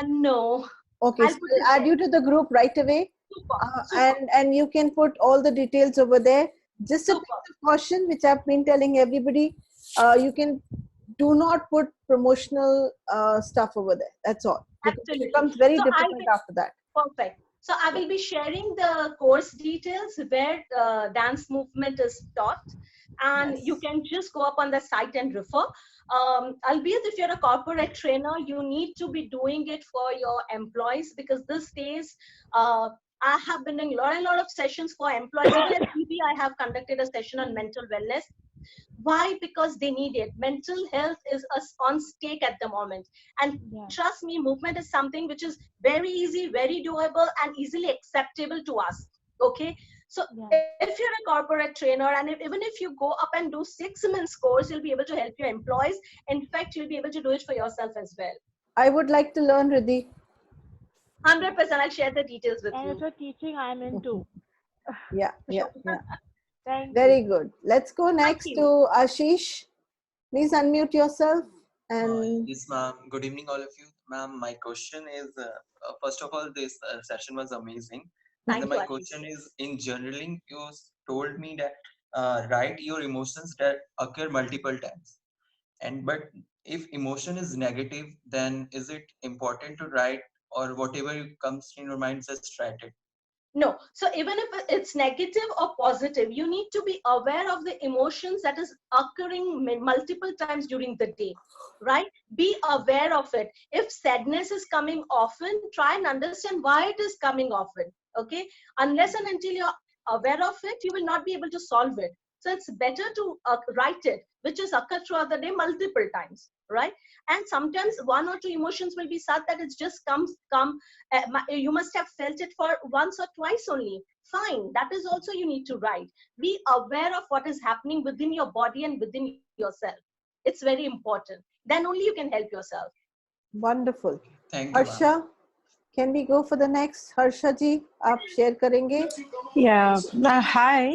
No, Okay, I'll so put it I'll add there. you to the group right away. Super, Uh, super, and you can put all the details over there. Just a thing super. of caution, which I've been telling everybody, you can do not put promotional stuff over there. That's all, because it Absolutely. becomes very So I difficult will, after that. perfect. So I Yeah. will be sharing the course details where dance movement is taught, and you Yes. can just go up on the site and refer. Albeit if you're a corporate trainer, you need to be doing it for your employees, because these days I have been doing a lot of sessions for employees. Even at TV, I have conducted a session on mental wellness. Why? Because they need it. Mental health is on stake at the moment, and Yeah. trust me, movement is something which is very easy, very doable, and easily acceptable to us. Okay, so Yeah. if you're a corporate trainer, and even if you go up and do 6 months course, you'll be able to help your employees. In fact, you'll be able to do it for yourself as well. I would like to learn, Riddhi. 100%. I'll share the details with And you. it's a teaching I'm into. Yeah, yeah, Sure. yeah. Thank you. Very good. Let's go Thank next you. to Ashish. Please unmute yourself. And Yes, ma'am. Good evening, all of you. Ma'am, my question is first of all, this session was amazing. And Thank then you, my Ashish. question is in journaling, told me that write your emotions that occur multiple times. And but if emotion is negative, then is it important to write, or whatever comes in your mind, just write it? No. So even if it's negative or positive, you need to be aware of the emotions that is occurring multiple times during the day, right? Be aware of it. If sadness is coming often, try and understand why it is coming often. Okay. Unless and until you're aware of it, you will not be able to solve it. So it's better to write it, which is occurred throughout the day multiple times, right? And sometimes one or two emotions will be such that it's just come you must have felt it for once or twice only. Fine, that is also you need to write. Be aware of what is happening within your body and within yourself. It's very important. Then only you can help yourself. Wonderful. Thank you, ma'am. Harsha, can we go for the next? Harsha ji, आप share करेंगे? Yeah. Hi.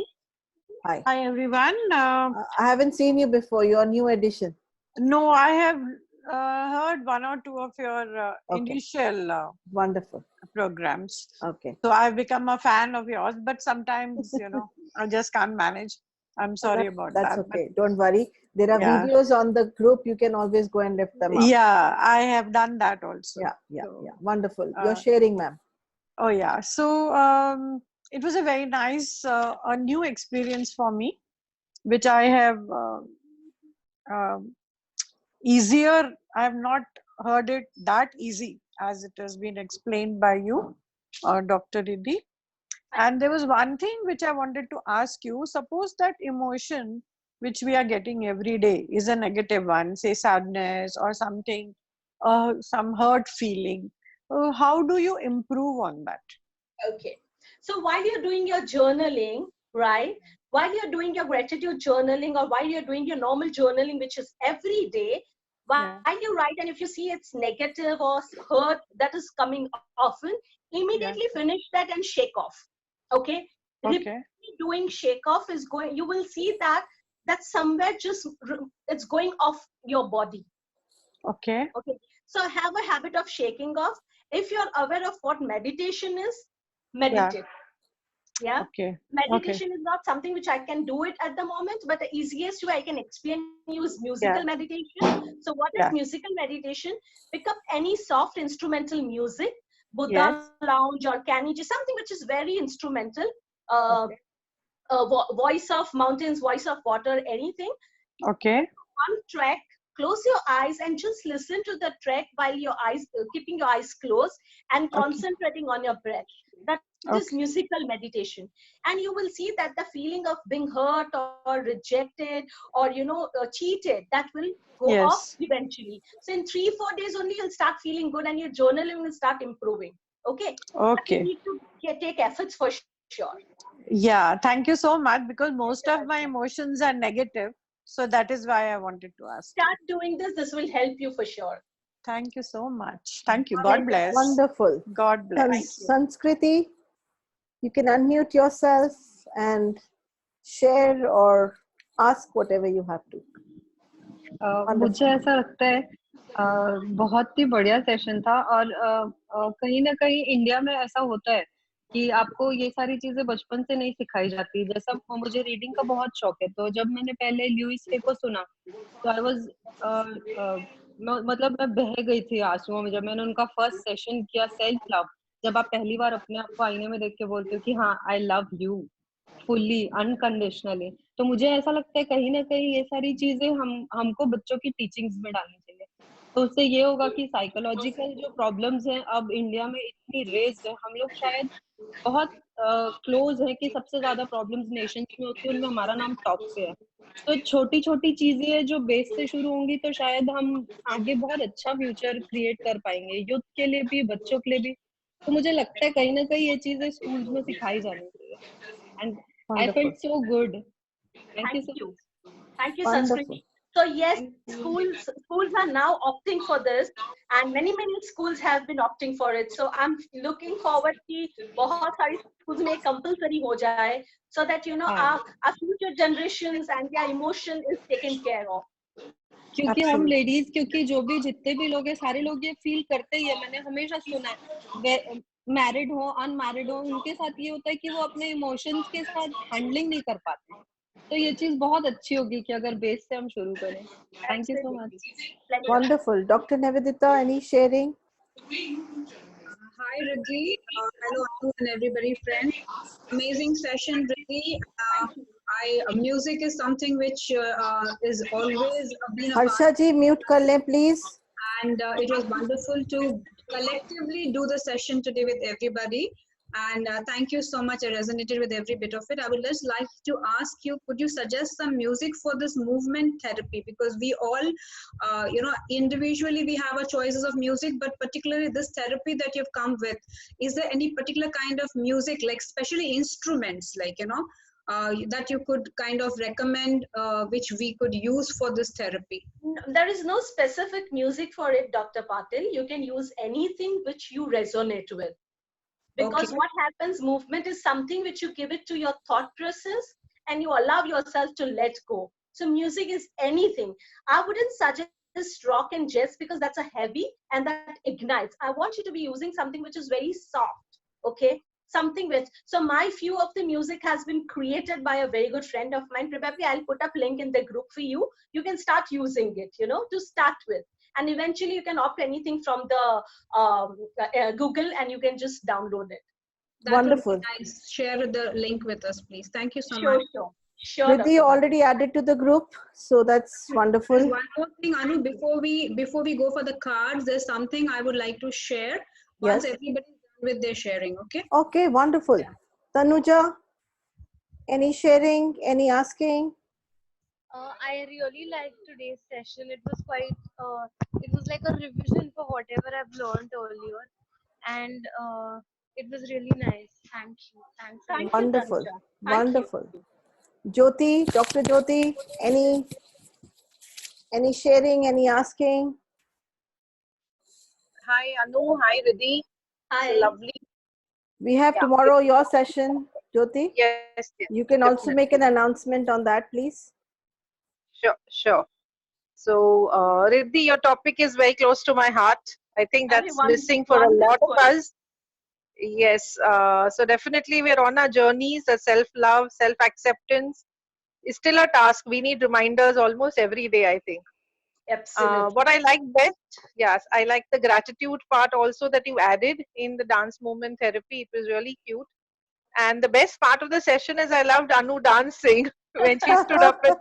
Hi. Hi, everyone. I haven't seen you before. You're a new addition. No, I have heard one or two of your Okay. initial Wonderful. programs. Okay. So I've become a fan of yours, but sometimes, I just can't manage. I'm sorry about That's that. okay. Don't worry. There are Yeah. videos on the group. You can always go and lift them up. Yeah, I have done that also. Yeah. So, Wonderful. You're sharing, ma'am. Oh, yeah. So it was a very nice, a new experience for me, which I have easier. I have not heard it that easy as it has been explained by you, Dr. Riddhi. And there was one thing which I wanted to ask you. Suppose that emotion which we are getting every day is a negative one, say sadness or something, some hurt feeling. How do you improve on that? Okay. So while you're doing your journaling, right? While you're doing your gratitude journaling, or while you're doing your normal journaling, which is every day, while you write, and if you see it's negative or hurt that is coming often, immediately finish that and shake off. Okay. Okay. Doing shake off is going, you will see that somewhere just it's going off your body. Okay. Okay. So have a habit of shaking off. If you're aware of what meditation is, meditate. Yeah. Okay. Meditation is not something which I can do it at the moment, but the easiest way I can explain you is musical meditation. So what is musical meditation? Pick up any soft instrumental music, Buddha lounge or Kaniji, something which is very instrumental, voice of mountains, voice of water, anything. Okay. One track, close your eyes and just listen to the track while your eyes, keeping your eyes closed and concentrating on your breath. That is musical meditation. And you will see that the feeling of being hurt or rejected or, cheated, that will go off eventually. So in 3-4 days only, you'll start feeling good and your journaling will start improving. Okay. Okay. You need to take efforts for sure. Yeah. Thank you so much, because most of my emotions are negative. So that is why I wanted to ask. Start doing this. This will help you for sure. Thank you so much. Thank you. God bless. Wonderful. God bless. Sanskriti, you can unmute yourself and share or ask whatever you have to. मुझे ऐसा लगता है बहुत ही बढ़िया session था, और कहीं ना कहीं इंडिया में ऐसा होता है कि आपको ये सारी चीजें बचपन से नहीं सिखाई जाती। जैसा मुझे रीडिंग का बहुत शौक है, तो जब मैंने पहले ल्यूइस के को सुना तो आई वाज मतलब मैं बह गई थी आंसुओं में जब मैंने उनका फर्स्ट सेशन किया, सेल्फ लव। जब आप पहली बार अपने आप को आईने में देख के बोलते हो कि हाँ, I love you fully unconditionally, तो मुझे ऐसा लगता है कहीं ना कहीं ये सारी चीजें हमको बच्चों की टीचिंग्स में डालनी चाहिए। तो उससे ये होगा कि साइकोलॉजिकल जो प्रॉब्लम्स हैं अब इंडिया में इतनी रेज्ड है, हम लोग शायद बहुत क्लोज है कि सबसे ज्यादा प्रॉब्लम्स नेशंस में होती है, उनमें हमारा नाम टॉप पे है। तो छोटी छोटी चीजें जो बेस से शुरू होंगी तो शायद हम आगे बहुत अच्छा फ्यूचर क्रिएट कर पाएंगे, यूथ के लिए भी, बच्चों के लिए भी। तो मुझे लगता है कहीं ना कहीं ये चीजें स्कूल्स में सिखाई जानी चाहिए। And I felt so good. Thank you. Thank you, Sanskriti. So yes, schools are now opting for this, and many schools have been opting for it. So I'm looking forward कि बहुत सारी schools में compulsory हो जाए, so that our future generations and their emotion is taken care of. क्योंकि हम ladies, क्योंकि जो भी जितने भी लोग हैं सारे लोग ये फील करते ही है। मैंने हमेशा सुना है मैरिड हो अनमैरिड हो, उनके साथ ये होता है कि वो अपने इमोशंस के साथ हैंडलिंग नहीं कर पाते। तो ये चीज बहुत अच्छी होगी कि अगर बेस से हम शुरू करें. Thank you so much. Pleasure. Wonderful. Dr. Nivedita, any sharing? Hi, Riddhi. Hello, Anu and everybody, friends. Amazing session, Riddhi. Music is something which is always been a part, Harsha ji, mute kar le, please. and it was wonderful to collectively do the session today with everybody. And thank you so much. I resonated with every bit of it. I would just like to ask you, could you suggest some music for this movement therapy? Because we all, individually we have our choices of music, but particularly this therapy that you've come with, is there any particular kind of music, like especially instruments, like, that you could kind of recommend, which we could use for this therapy? There is no specific music for it, Dr. Patil. You can use anything which you resonate with. Because Okay. what happens, movement is something which you give it to your thought process and you allow yourself to let go. So music is anything. I wouldn't suggest rock and jazz because that's a heavy and that ignites. I want you to be using something which is very soft, okay? Something which, so my few of the music has been created by a very good friend of mine. Probably I'll put up link in the group for you. You can start using it, to start with. And eventually you can opt anything from the Google and you can just download it. That Wonderful. would be nice. Share the link with us, please. Thank you so Sure, much. sure. Riddhi Dr. already added to the group, so that's There's wonderful. one more thing, Anu, before we go for the cards, there's something I would like to share once Yes. everybody's done with their sharing, okay? Okay, wonderful. Tanuja, any sharing, any asking? I really liked today's session. It was it was like a revision for whatever I've learned earlier, and it was really nice. Thank you. Thanks a lot. Thank you, Wonderful. Tanuja. Thank you. Wonderful. Jyoti, Dr. Jyoti, any sharing, any asking? Hi Anu, hi Riddhi. Hi. Lovely. We have Yeah. tomorrow your session, Jyoti. Yes, You can also make an definitely. announcement on that, please. Sure. So, Riddhi, your topic is very close to my heart. I think that's missing for a lot of us. Yes. So definitely we're on our journeys. The self-love, self-acceptance is still a task. We need reminders almost every day, I think. Absolutely. What I like best, yes, I like the gratitude part also that you added in the dance movement therapy. It was really cute. And the best part of the session is I loved Anu dancing when she stood up and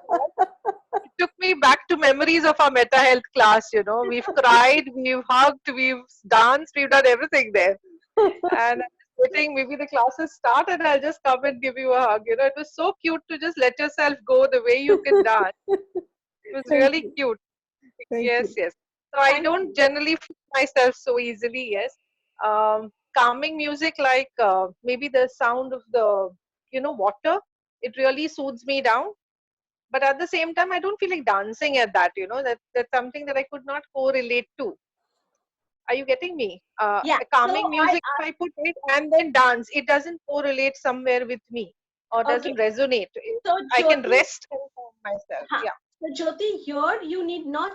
it took me back to memories of our Mehta health class. We've cried, we've hugged, we've danced, we've done everything there. And I'm waiting, maybe the classes start and I'll just come and give you a hug. It was so cute to just let yourself go the way you can dance. It was Thank really you. cute. Thank Yes. you. So I don't generally feel myself so easily. Yes. Calming music like maybe the sound of the water. It really soothes me down. But at the same time, I don't feel like dancing at that. That's something that I could not correlate to. Are you getting me? Yeah. Calming music, if I put it and then dance, it doesn't correlate somewhere with me or doesn't resonate. So I can Jyoti, rest and calm myself. huh. Yeah. So Jyoti, here you need not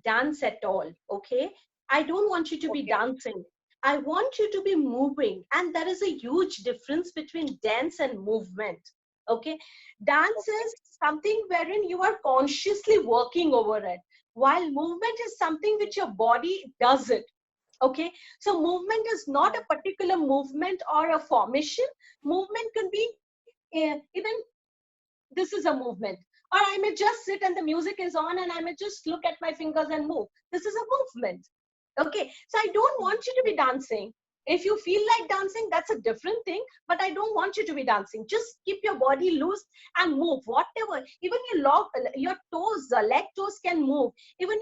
dance at all. Okay. I don't want you to be dancing. I want you to be moving. And there is a huge difference between dance and movement. Okay. Dance is something wherein you are consciously working over it, while movement is something which your body does it. Okay. So movement is not a particular movement or a formation. Movement can be even this is a movement, or I may just sit and the music is on and I may just look at my fingers and move. This is a movement. Okay, so I don't want you to be dancing. If you feel like dancing, that's a different thing, but I don't want you to be dancing. Just keep your body loose and move whatever. Even your toes, leg toes can move. Even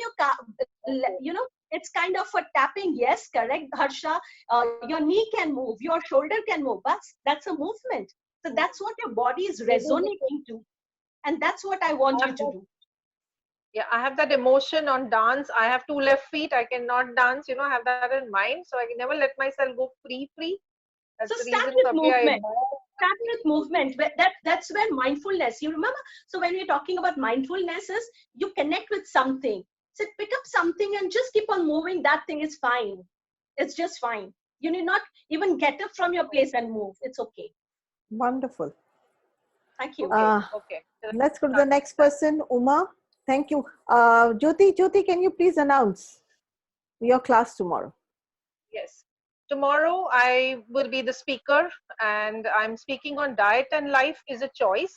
it's kind of a tapping. Yes, correct, Harsha. Your knee can move, your shoulder can move, but that's a movement. So that's what your body is resonating to. And that's what I want you to do. Yeah, I have that emotion on dance. I have two left feet. I cannot dance, I have that in mind. So I can never let myself go free. That's So the start reason with probably I movement. Start with movement. That's where mindfulness, you remember? So when we're talking about mindfulness is you connect with something. So pick up something and just keep on moving. That thing is fine. It's just fine. You need not even get up from your place and move. It's okay. Wonderful. Thank you. Okay. Let's go to the next person, Uma. Thank you. Jyoti, can you please announce your class tomorrow? Yes. Tomorrow I will be the speaker, and I'm speaking on diet and life is a choice.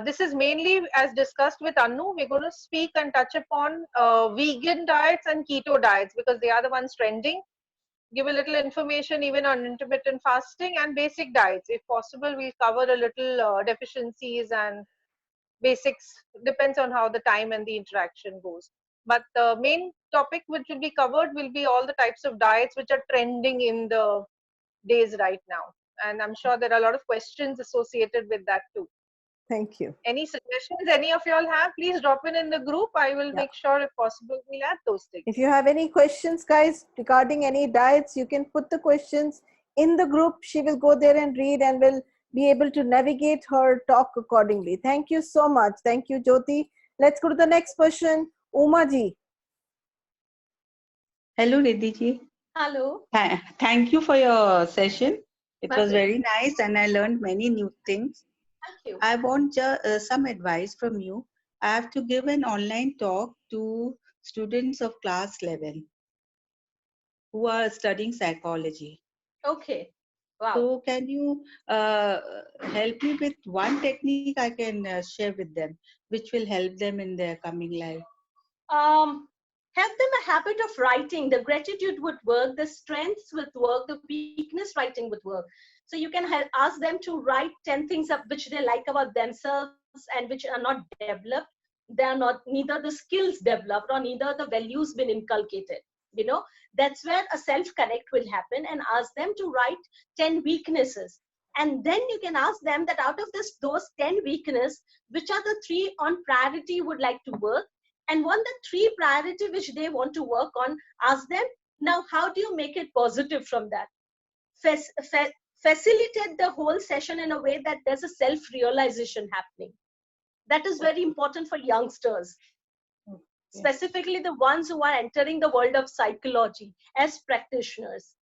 This is mainly, as discussed with Anu, we're going to speak and touch upon vegan diets and keto diets because they are the ones trending. Give a little information even on intermittent fasting and basic diets. If possible, we'll cover a little deficiencies and basics, depends on how the time and the interaction goes. But the main topic which will be covered will be all the types of diets which are trending in the days right now. And I'm sure there are a lot of questions associated with that too. Thank you. Any suggestions any of y'all have, please drop in the group. I will make sure if possible we'll add those things. If you have any questions, guys, regarding any diets, you can put the questions in the group. She will go there and read and will be able to navigate her talk accordingly. Thank you so much. Thank you, Jyoti. Let's go to the next person, Uma ji. Hello, Riddhi ji. Hello. Thank you for your session. It My was pleasure. very nice and I learned many new things. Thank you. I want some advice from you. I have to give an online talk to students of class 11 who are studying psychology. Okay. Wow. So can you help me with one technique I can share with them, which will help them in their coming life? Have them a habit of writing. The gratitude would work, the strengths would work, the weakness writing would work. So you can ask them to write 10 things up which they like about themselves and which are not developed. They are not neither the skills developed or neither the values been inculcated. You know, that's where a self-connect will happen, and ask them to write 10 weaknesses. And then you can ask them that out of those 10 weaknesses, which are the 3 on priority would like to work, and one the 3 priority which they want to work on, ask them, now how do you make it positive from that? Facilitate the whole session in a way that there's a self-realization happening. That is very important for youngsters, specifically the ones who are entering the world of psychology as practitioners.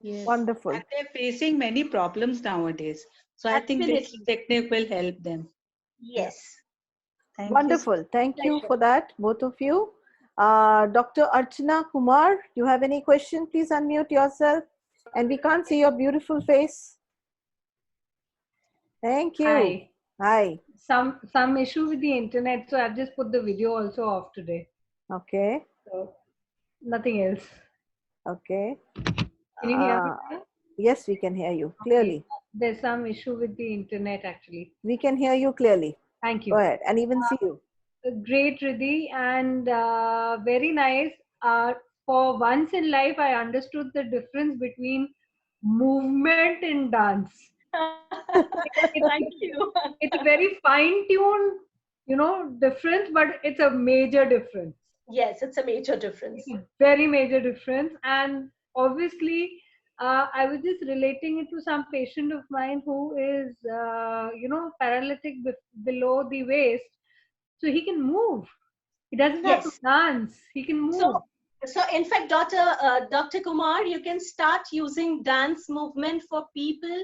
Yes. Wonderful. And they're facing many problems nowadays. So I think this technique will help them. Yes. Wonderful. Thank you for that, both of you. Dr. Archana Kumar, you have any question? Please unmute yourself. And we can't see your beautiful face. Thank you. Hi. Hi. Some issue with the internet, so I've just put the video also off today. Okay. So nothing else. Okay. Can you hear me now? Yes, we can hear you clearly. There's some issue with the internet actually. We can hear you clearly. Thank you. Go ahead, and even see you. Great, Riddhi, and very nice. For once in life, I understood the difference between movement and dance. Thank you. It's a very fine-tuned, difference, but it's a major difference. Yes, it's a major difference. Very major difference. And obviously, I was just relating it to some patient of mine who is, paralytic below the waist. So he can move. He doesn't have to dance. He can move. So in fact, Dr. Kumar, you can start using dance movement for people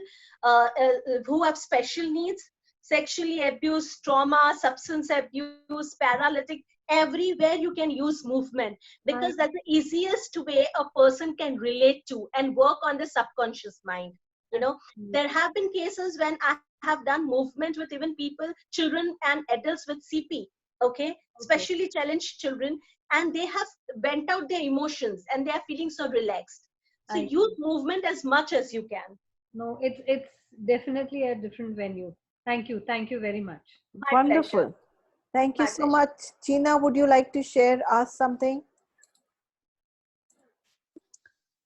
who have special needs, sexually abused, trauma, substance abuse, paralytic. Everywhere you can use movement, because that's the easiest way a person can relate to and work on the subconscious mind. You know, there have been cases when I have done movement with even people, children and adults with CP, okay, especially challenged children, and they have vent out their emotions and they are feeling so relaxed. So use movement as much as you can. No, it's definitely a different venue. Thank you very much. Wonderful. Thank you so much. China, would you like to share us something?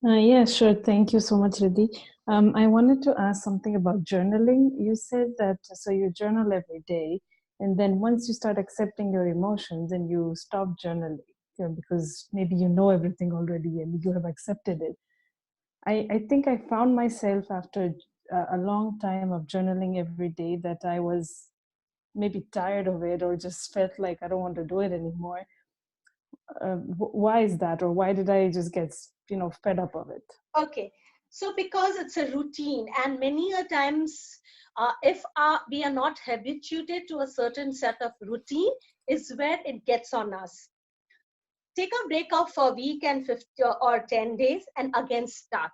Yeah, sure. Thank you so much, Riddhi. I wanted to ask something about journaling. You said that so you journal every day, and then once you start accepting your emotions and you stop journaling, because maybe you know everything already and you have accepted it. I think I found myself after a long time of journaling every day that I was maybe tired of it or just felt like I don't want to do it anymore. Why is that, or why did I just get fed up of it? Okay, So because it's a routine, and many a times, if we are not habituated to a certain set of routine, is where it gets on us. Take a break of a week and 50 or 10 days and again start,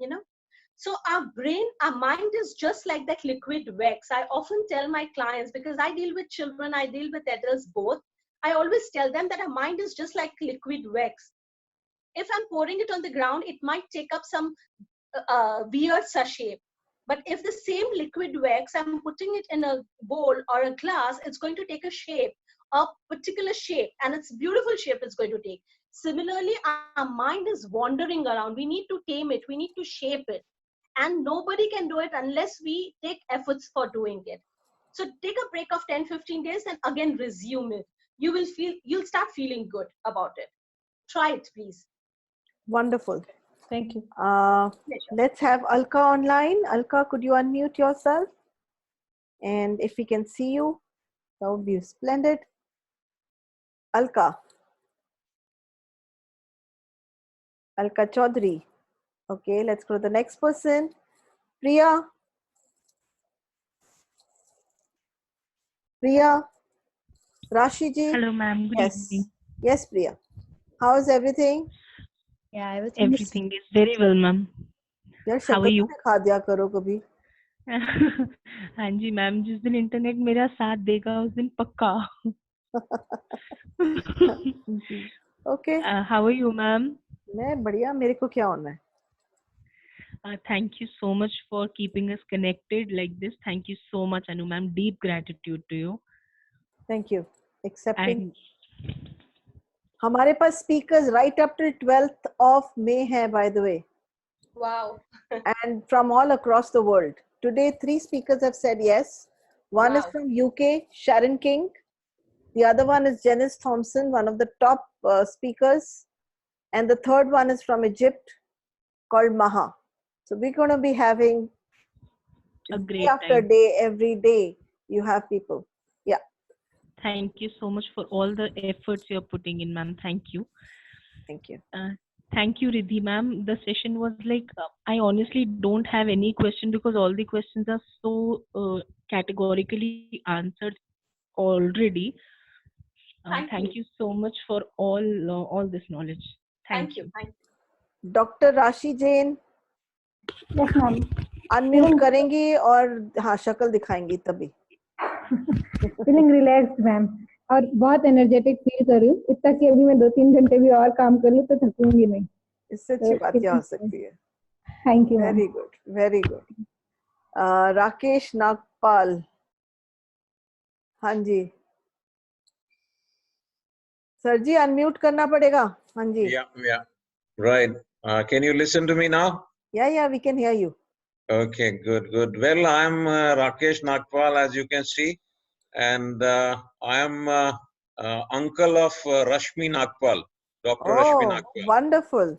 you know. So our brain, our mind is just like that liquid wax. I often tell my clients, because I deal with children, I deal with adults both, I always tell them that our mind is just like liquid wax. If I'm pouring it on the ground, it might take up some weird shape. But if the same liquid wax, I'm putting it in a bowl or a glass, it's going to take a particular shape, and it's beautiful shape it's going to take. Similarly, our mind is wandering around. We need to tame it. We need to shape it. And nobody can do it unless we take efforts for doing it. So take a break of 10-15 days and again resume it. You'll start feeling good about it. Try it, please. Wonderful. Thank you. Let's have Alka online. Alka, could you unmute yourself? And if we can see you, that would be splendid. Alka. Alka Chaudhary. Okay, let's go to the next person. Priya. Priya. Rashiji. Hello, ma'am. Good evening. Yes, Priya. How is everything? Yeah, everything is very well, ma'am. यार How are शक्ल you? तो दिखा दिया करो कभी. हाँ जी ma'am, जिस दिन इंटरनेट मेरा साथ देगा उस दिन पक्का. Okay. How are you, ma'am? मैं बढ़िया. मेरे को क्या होना है? Thank you so much for keeping us connected like this. Thank you so much, Anu ma'am. Deep gratitude to you. Thank you. Accepting. And हमारे पास speakers right up till 12th of May है, by the way. Wow. And from all across the world. Today, 3 speakers have said yes. One is from UK, Sharon King. The other one is Janice Thompson, one of the top speakers. And the third one is from Egypt, called Maha. So we're going to be having a day great after time. day, every day, you have people. Yeah. Thank you so much for all the efforts you're putting in, ma'am. Thank you. Thank you. Thank you, Riddhi ma'am. The session was like, I honestly don't have any question because all the questions are so categorically answered already. Thank you so much for all this knowledge. Thank you. Dr. Rashi Jain. Yes, ma'am. Unmute करेंगी और हाँ शक्ल दिखाएंगी तभी. Feeling relaxed ma'am और बहुत energetic feel कर रही हूँ. इतना कि अभी मैं 2-3 घंटे भी और काम कर लूँ तो थकूंगी नहीं. इससे अच्छी बात क्या हो सकती है. Thank you ma'am. Very good, very good. Rakesh Nagpal. हाँ जी सर जी अनम्यूट करना पड़ेगा. हाँ जी. Yeah. Right. Can you listen to me now? Yeah, we can hear you. Okay, good. Well, I'm Rakesh Nagpal, as you can see, and I am uncle of Rashmi Nagpal, Dr. Rashmi Nagpal. Wonderful.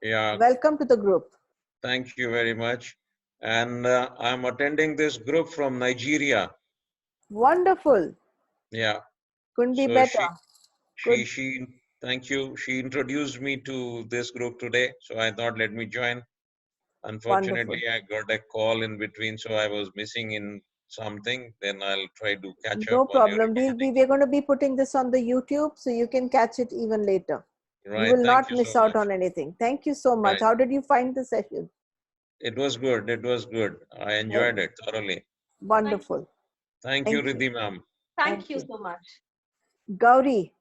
Yeah. Welcome to the group. Thank you very much. And I'm attending this group from Nigeria. Wonderful. Yeah. Couldn't be So better. She thank you. She introduced me to this group today, so I thought let me join. Unfortunately, I got a call in between, so I was missing in something. Then I'll try to catch No up on your. problem. We're going to be putting this on the YouTube, so you can catch it even later. Right. You will Thank not you miss so out much. on anything. Thank you so much. Right. How did you find the session? It was good. It was good. I enjoyed it thoroughly. Wonderful. Thank you, Riddhi ma'am. Thank you so much. Gauri.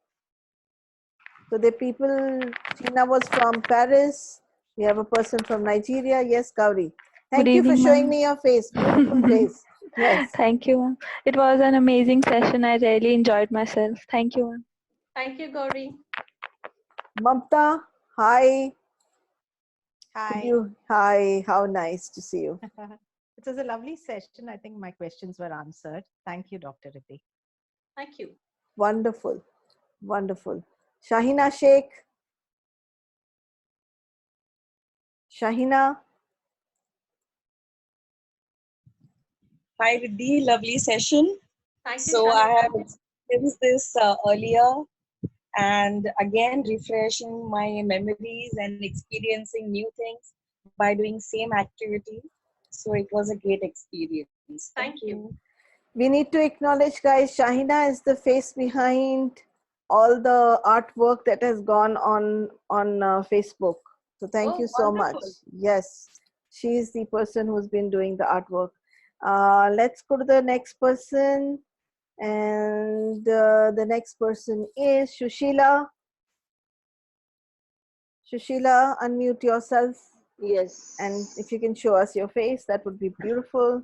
So the people, Tina was from Paris. We have a person from Nigeria. Yes, Gauri. Thank you for evening, showing ma'am. me your face. Beautiful face. Yes. Thank you, ma'am. It was an amazing session. I really enjoyed myself. Thank you, ma'am. Thank you, Gauri. Mamta, hi. Hi. Hi, how nice to see you. It was a lovely session. I think my questions were answered. Thank you, Dr. Riddhi. Thank you. Wonderful. Wonderful. Shahina Sheikh. Shahina. Hi, Riddhi. Lovely session. Thank you, So Shahina. I have experienced this earlier and again refreshing my memories and experiencing new things. by doing same activity. So it was a great experience. Thank you. We need to acknowledge, guys, Shahina is the face behind all the artwork that has gone on Facebook. So thank you so much. Yes, she is the person who's been doing the artwork. Let's go to the next person. And the next person is Shushila. Shushila, unmute yourself. Yes. And if you can show us your face, that would be beautiful.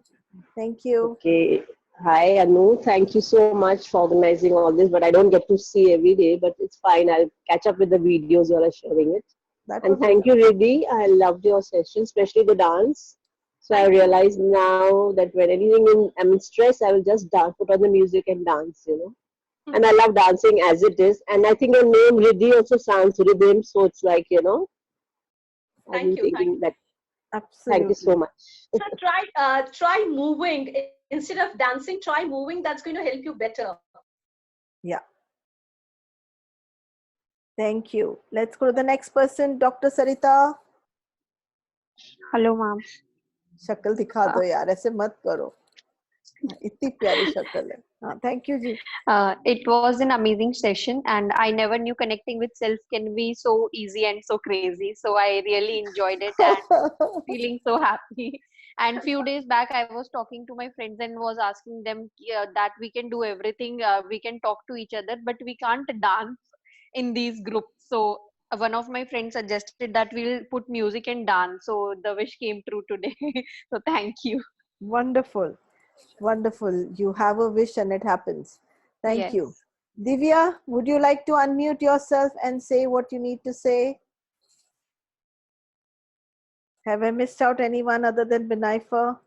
Thank you. Okay. Hi, Anu. Thank you so much for organizing all this, but I don't get to see every day, but it's fine. I'll catch up with the videos you all are sharing it. And thank you, Riddhi. I loved your session, especially the dance. So I realized now that when I'm in stress, I will just dance, put on the music and dance, And I love dancing as it is. And I think your name, Riddhi, also sounds rhythm. So it's like, I'm thinking that. Absolutely. Thank you so much. So try moving instead of dancing. Try moving. That's going to help you better. Yeah. Thank you. Let's go to the next person, Dr. Sarita. Hello ma'am शक्ल दिखा दो यार, ऐसे मत करो, इतनी प्यारी शक्ल है. हाँ, thank you ji. It was an amazing session, and I never knew connecting with self can be so easy and so crazy. So I really enjoyed it and feeling so happy. And few days back, I was talking to my friends and was asking them that we can do everything. We can talk to each other, but we can't dance in these groups. So one of my friends suggested that we'll put music and dance. So the wish came true today. So thank you. Wonderful. Wonderful. You have a wish and it happens. Thank you. Divya, would you like to unmute yourself and say what you need to say? Have I missed out anyone other than Benaifa?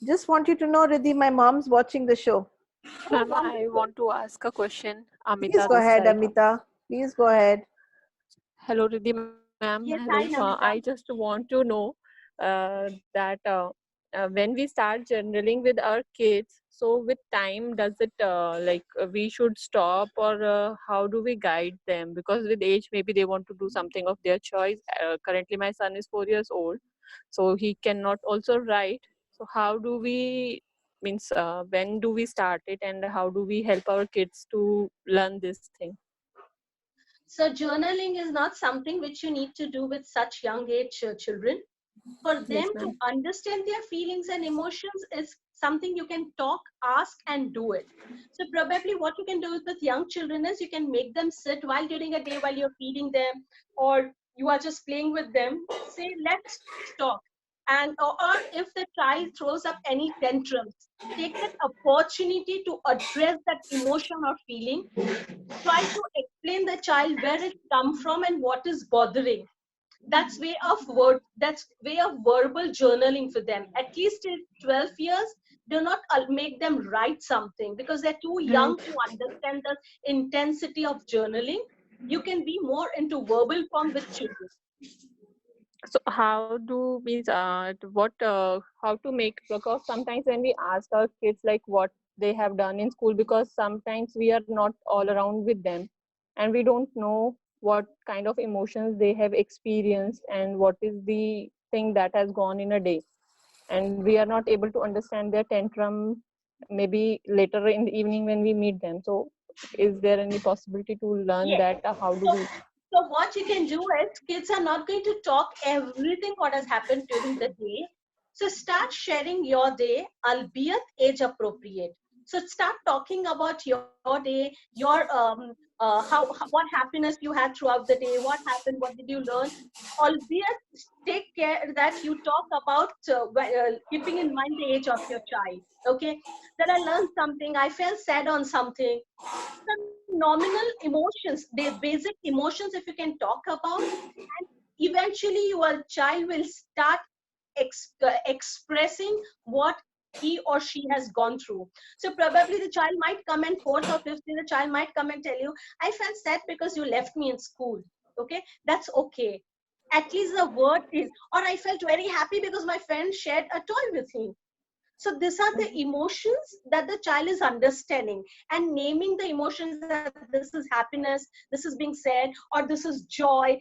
Just want you to know, Riddhi, my mom's watching the show. Ma'am, I want to ask a question. Please Amita go this ahead, side. Amita. Please go ahead. Hello, Riddhi ma'am. Yes, Hello. hi, Namita. I just want to know that when we start journaling with our kids, so with time, does it we should stop, or how do we guide them? Because with age, maybe they want to do something of their choice. Currently, my son is 4 years old, so he cannot also write. So how do we when do we start it, and how do we help our kids to learn this thing? So journaling is not something which you need to do with such young age children. For them Yes, to ma'am. understand their feelings and emotions is something you can talk, ask, and do it. So probably what you can do with young children is you can make them sit while during a day while you're feeding them, or you are just playing with them. Say, let's talk. And or if the child throws up any tantrums, take that opportunity to address that emotion or feeling. Try to explain the child where it come from and what is bothering. That's way of verbal journaling for them. At least till 12 years, do not make them write something because they're too young to understand the intensity of journaling. You can be more into verbal form with children. So how do means what how to make, because sometimes when we ask our kids like what they have done in school, because sometimes we are not all around with them and we don't know what kind of emotions they have experienced and what is the thing that has gone in a day, and we are not able to understand their tantrum maybe later in the evening when we meet them. So is there any possibility to learn Yes. that how do we? So what you can do is kids are not going to talk everything what has happened during the day. So start sharing your day, albeit age appropriate. So start talking about your day, your what happiness you had throughout the day, what happened, what did you learn. Albeit take care that you talk about keeping in mind the age of your child. Okay, that I learned something, I felt sad on something. Some nominal emotions, the basic emotions, if you can talk about, and eventually your child will start expressing what he or she has gone through. So probably the child might come in fourth or fifth year, the child might come and tell you, I felt sad because you left me in school. Okay, that's okay. At least the word is, or I felt very happy because my friend shared a toy with me. So these are the emotions that the child is understanding, and naming the emotions that this is happiness, this is being said, or this is joy.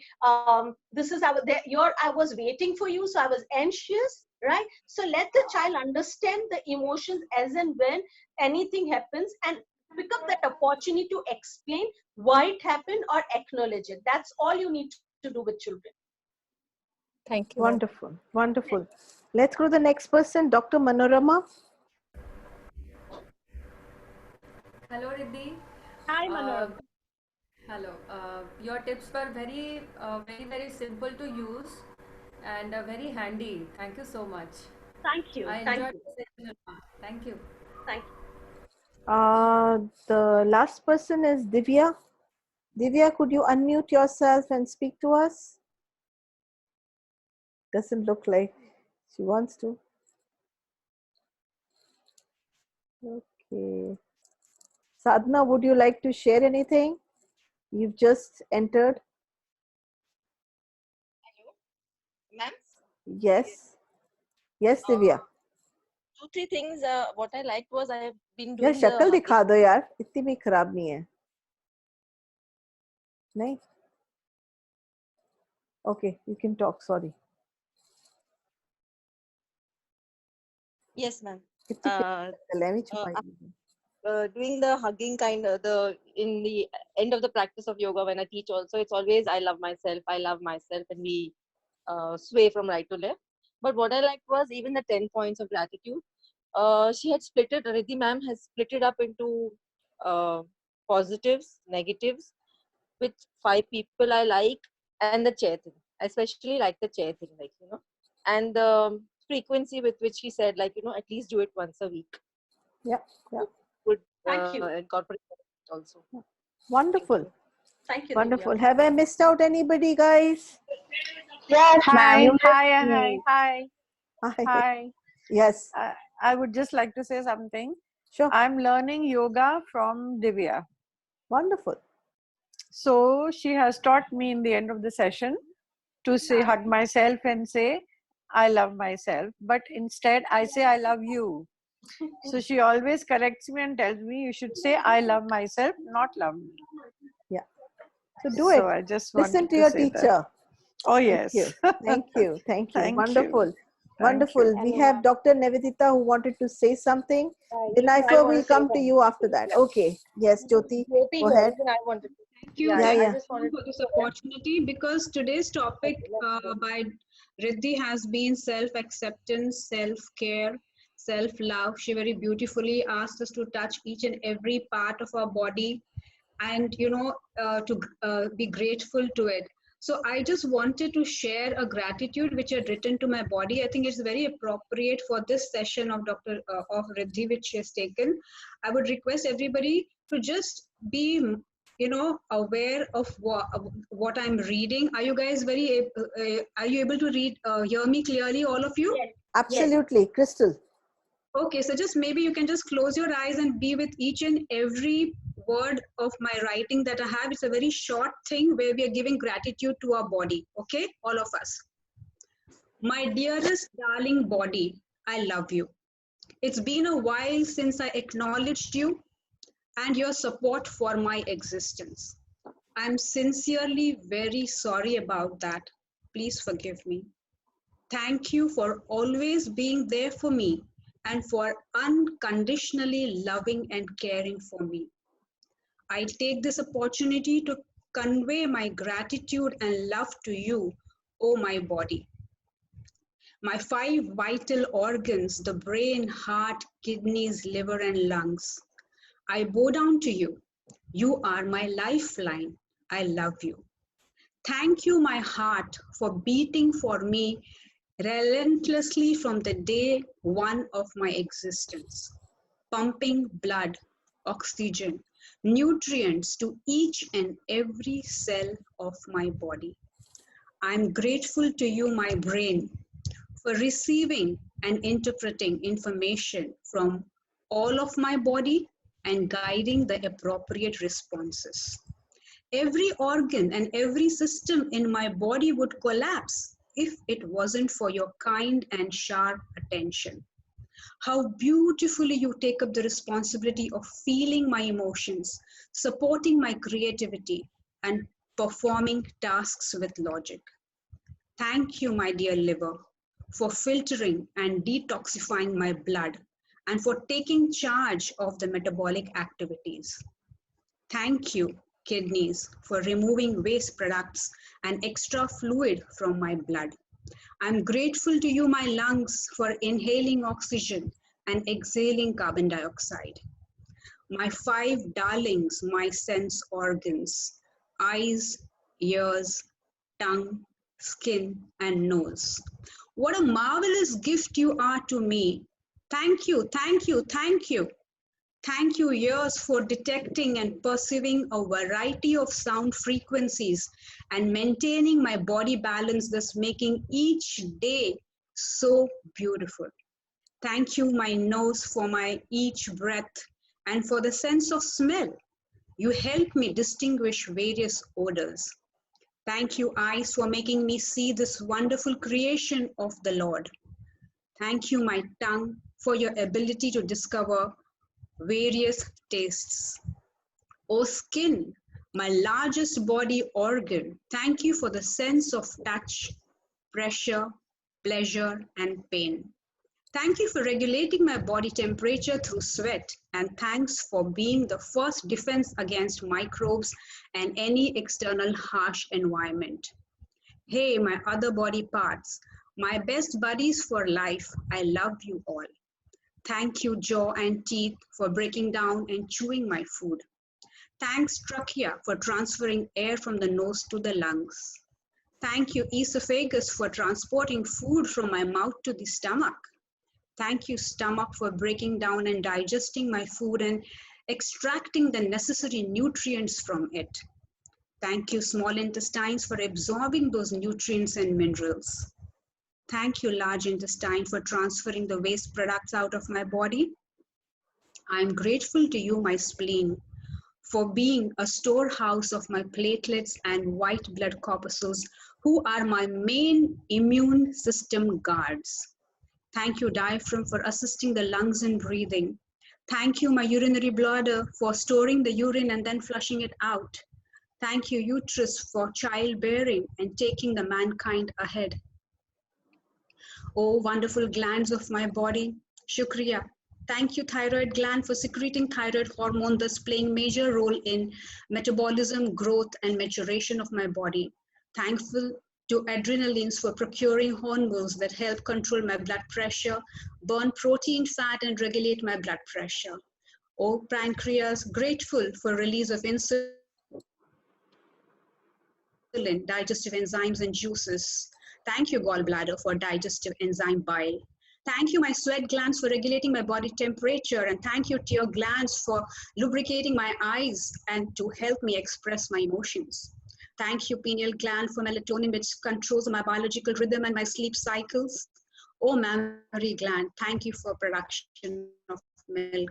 This is I was waiting for you, so I was anxious, right? So let the child understand the emotions as and when anything happens, and pick up that opportunity to explain why it happened or acknowledge it. That's all you need to do with children. Thank you. Wonderful, wonderful. Let's go to the next person, Dr. Manorama. Hello, Riddhi. Hi, Manorama. Hello. Your tips were very simple to use and very handy. Thank you so much. Thank you. I Thank enjoyed you. the session a lot. Thank you. Thank you. The last person is Divya. Divya, could you unmute yourself and speak to us? Doesn't look like she wants to. Okay. Sadhana, would you like to share anything? You've just entered. Ma'am? Yes. Yes, Divya. 2-3 things what I liked was I have been यार doing the शक्ल hugging. दिखा दो यार, इतनी भी खराब नहीं है. नहीं. Okay, you can talk. Sorry. Yes, ma'am. इतनी प्यारी है, छुपाई. Doing the hugging kind of in the end of the practice of yoga when I teach also, it's always I love myself, and we sway from right to left. But what I liked was even the 10 points of gratitude. She had split it, Riddhi ma'am has split it up into positives, negatives, with 5 people I like, and the chair thing. I especially like the chair thing, and the frequency with which she said, at least do it once a week. Yeah, yeah. Would Thank you. incorporate it also. Wonderful. Thank you, Wonderful. Divya. Have I missed out anybody, guys? Yes, Hi, ma'am. Hi. Hi. Yes. I would just like to say something. Sure. I'm learning yoga from Divya. Wonderful. So she has taught me in the end of the session to say, hug myself and say, I love myself. But instead, I say, I love you. So she always corrects me and tells me, you should say, I love myself, not love me. Yeah. So do it. So I just Listen wanted to your say teacher. that. Oh, Thank yes. you. Thank you. Thank you. Thank Wonderful. you. Wonderful. Thank We you. have Dr. Nevedita who wanted to say something. I Vinayfa, want we'll to say come to you after that. Okay. Yes, Jyoti, Jyoti go ahead. was, and I wanted to. Thank you, Yeah, yeah. everyone, for this opportunity, because today's topic by Riddhi has been self-acceptance, self-care, self-love. She very beautifully asked us to touch each and every part of our body and, to be grateful to it. So I just wanted to share a gratitude which I had written to my body. I think it's very appropriate for this session of of Riddhi, which she has taken. I would request everybody to just be aware of what I'm reading. Are you guys are you able to hear me clearly, all of you? Yes. Absolutely. Crystal. Okay, so just maybe you can just close your eyes and be with each and every word of my writing that I have. It's a very short thing where we are giving gratitude to our body. Okay, all of us. My dearest darling body, I love you. It's been a while since I acknowledged you and your support for my existence. I'm sincerely very sorry about that. Please forgive me. Thank you for always being there for me and for unconditionally loving and caring for me. I take this opportunity to convey my gratitude and love to you, oh my body. My 5 vital organs, the brain, heart, kidneys, liver, and lungs. I bow down to you. You are my lifeline. I love you. Thank you, my heart, for beating for me relentlessly from the day one of my existence, pumping blood, oxygen, nutrients to each and every cell of my body. I'm grateful to you, my brain, for receiving and interpreting information from all of my body and guiding the appropriate responses. Every organ and every system in my body would collapse if it wasn't for your kind and sharp attention. How beautifully you take up the responsibility of feeling my emotions, supporting my creativity, and performing tasks with logic. Thank you, my dear liver, for filtering and detoxifying my blood and for taking charge of the metabolic activities. Thank you, kidneys, for removing waste products and extra fluid from my blood. I'm grateful to you, my lungs, for inhaling oxygen and exhaling carbon dioxide. My five darlings, my sense organs: eyes, ears, tongue, skin, and nose. What a marvelous gift you are to me. Thank you, thank you, thank you. Thank you, ears, for detecting and perceiving a variety of sound frequencies and maintaining my body balance, thus making each day so beautiful. Thank you, my nose, for my each breath and for the sense of smell. You help me distinguish various odors. Thank you, eyes, for making me see this wonderful creation of the Lord. Thank you, my tongue, for your ability to discover various tastes. O skin, my largest body organ, thank you for the sense of touch, pressure, pleasure, and pain. Thank you for regulating my body temperature through sweat, and thanks for being the first defense against microbes and any external harsh environment. Hey, my other body parts, my best buddies for life, I love you all. Thank you, jaw and teeth, for breaking down and chewing my food. Thanks, trachea, for transferring air from the nose to the lungs. Thank you, esophagus, for transporting food from my mouth to the stomach. Thank you, stomach, for breaking down and digesting my food and extracting the necessary nutrients from it. Thank you, small intestines, for absorbing those nutrients and minerals. Thank you, large intestine, for transferring the waste products out of my body. I am grateful to you, my spleen, for being a storehouse of my platelets and white blood corpuscles, who are my main immune system guards. Thank you, diaphragm, for assisting the lungs in breathing. Thank you, my urinary bladder, for storing the urine and then flushing it out. Thank you, uterus, for childbearing and taking the mankind ahead. Oh, wonderful glands of my body, Shukriya. Thank you, thyroid gland, for secreting thyroid hormone, thus playing major role in metabolism, growth, and maturation of my body. Thankful to adrenalines for procuring hormones that help control my blood pressure, burn protein, fat, and regulate my blood pressure. Oh, pancreas, grateful for release of insulin, digestive enzymes, and juices. Thank you, gallbladder, for digestive enzyme bile. Thank you, my sweat glands, for regulating my body temperature. And thank you, tear glands, for lubricating my eyes and to help me express my emotions. Thank you, pineal gland, for melatonin, which controls my biological rhythm and my sleep cycles. Oh, mammary gland, thank you for production of milk.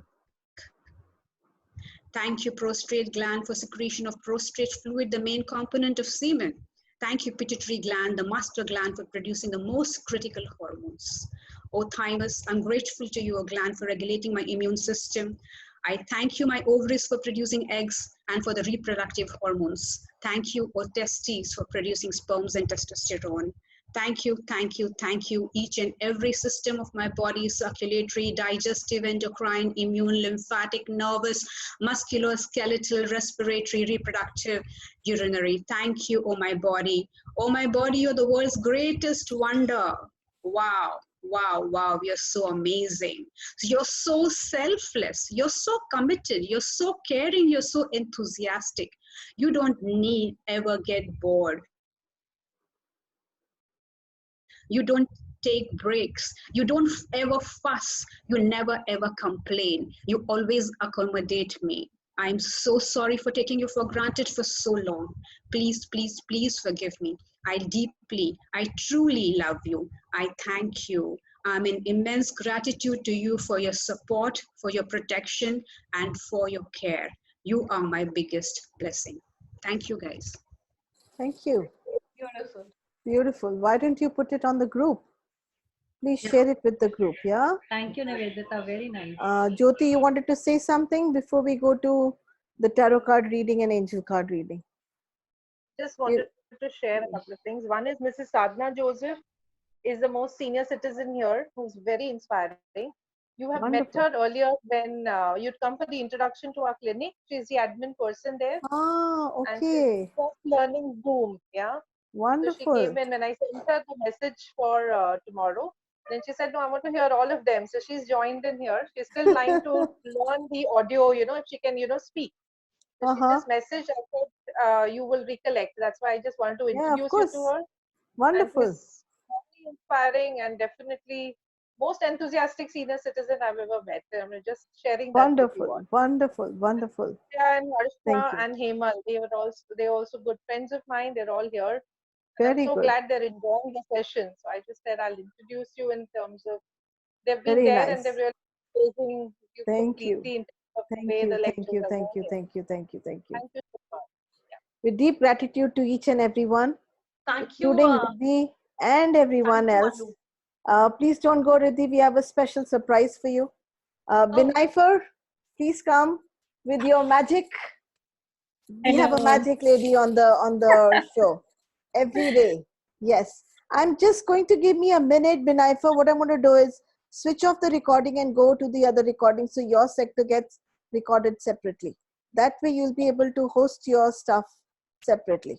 Thank you, prostate gland, for secretion of prostate fluid, the main component of semen. Thank you, pituitary gland, the master gland, for producing the most critical hormones. Oh, thymus, I'm grateful to you, O gland, for regulating my immune system. I thank you, my ovaries, for producing eggs and for the reproductive hormones. Thank you, O testes, for producing sperms and testosterone. Thank you, thank you, thank you. Each and every system of my body, circulatory, digestive, endocrine, immune, lymphatic, nervous, musculoskeletal, respiratory, reproductive, urinary. Thank you, oh my body. Oh my body, you're the world's greatest wonder. Wow, wow, wow, you're so amazing. You're so selfless. You're so committed. You're so caring. You're so enthusiastic. You don't need ever get bored. You don't take breaks. You don't ever fuss. You never ever complain. You always accommodate me. I'm so sorry for taking you for granted for so long. Please, please, please forgive me. I truly love you. I thank you. I'm in immense gratitude to you for your support, for your protection, and for your care. You are my biggest blessing. Thank you, guys. Thank you. Beautiful. Beautiful. Why don't you put it on the group? Please share it with the group, yeah? Thank you, Nivedita. Very nice. Jyoti, you wanted to say something before we go to the tarot card reading and angel card reading? Just wanted to share a couple of things. One is Mrs. Sadhna Joseph is the most senior citizen here who's very inspiring. You have met Wonderful. her earlier when you'd come for the introduction to our clinic. She's the admin person there. Ah, And she's okay. just learning Zoom. Yeah. So she Wonderful. came in when I sent her the message for tomorrow. Then she said, no, I want to hear all of them. So she's joined in here. She's still trying to learn the audio, if she can, speak. So she just messaged. I said, you will recollect. That's why I just wanted to Yeah, of introduce you to course. her. Wonderful. And she's very inspiring and definitely most enthusiastic senior citizen I've ever met. I'm just sharing that with you all. Wonderful, wonderful. And Thank Harsha you. and Hemal, they're also good friends of mine. They're all here. And I'm Very so good. glad they're enjoying the session. So I just said I'll introduce you in terms of they've been Very there nice. and they're really praising you Thank you. completely in terms of the Thank way you, the thank lectures you, are thank you, going. thank you, thank you, thank you. Thank you so much. With deep gratitude to each and everyone, Thank you. including Riddhi and everyone Thank you, else. Anu. Please don't go, Riddhi. We have a special surprise for you. Binaifer, please come with your magic. We have a Hello. magic lady on the show every day. Yes. I'm just going to give me a minute, Binaifer. What I'm going to do is switch off the recording and go to the other recording so your sector gets recorded separately. That way you'll be able to host your stuff separately.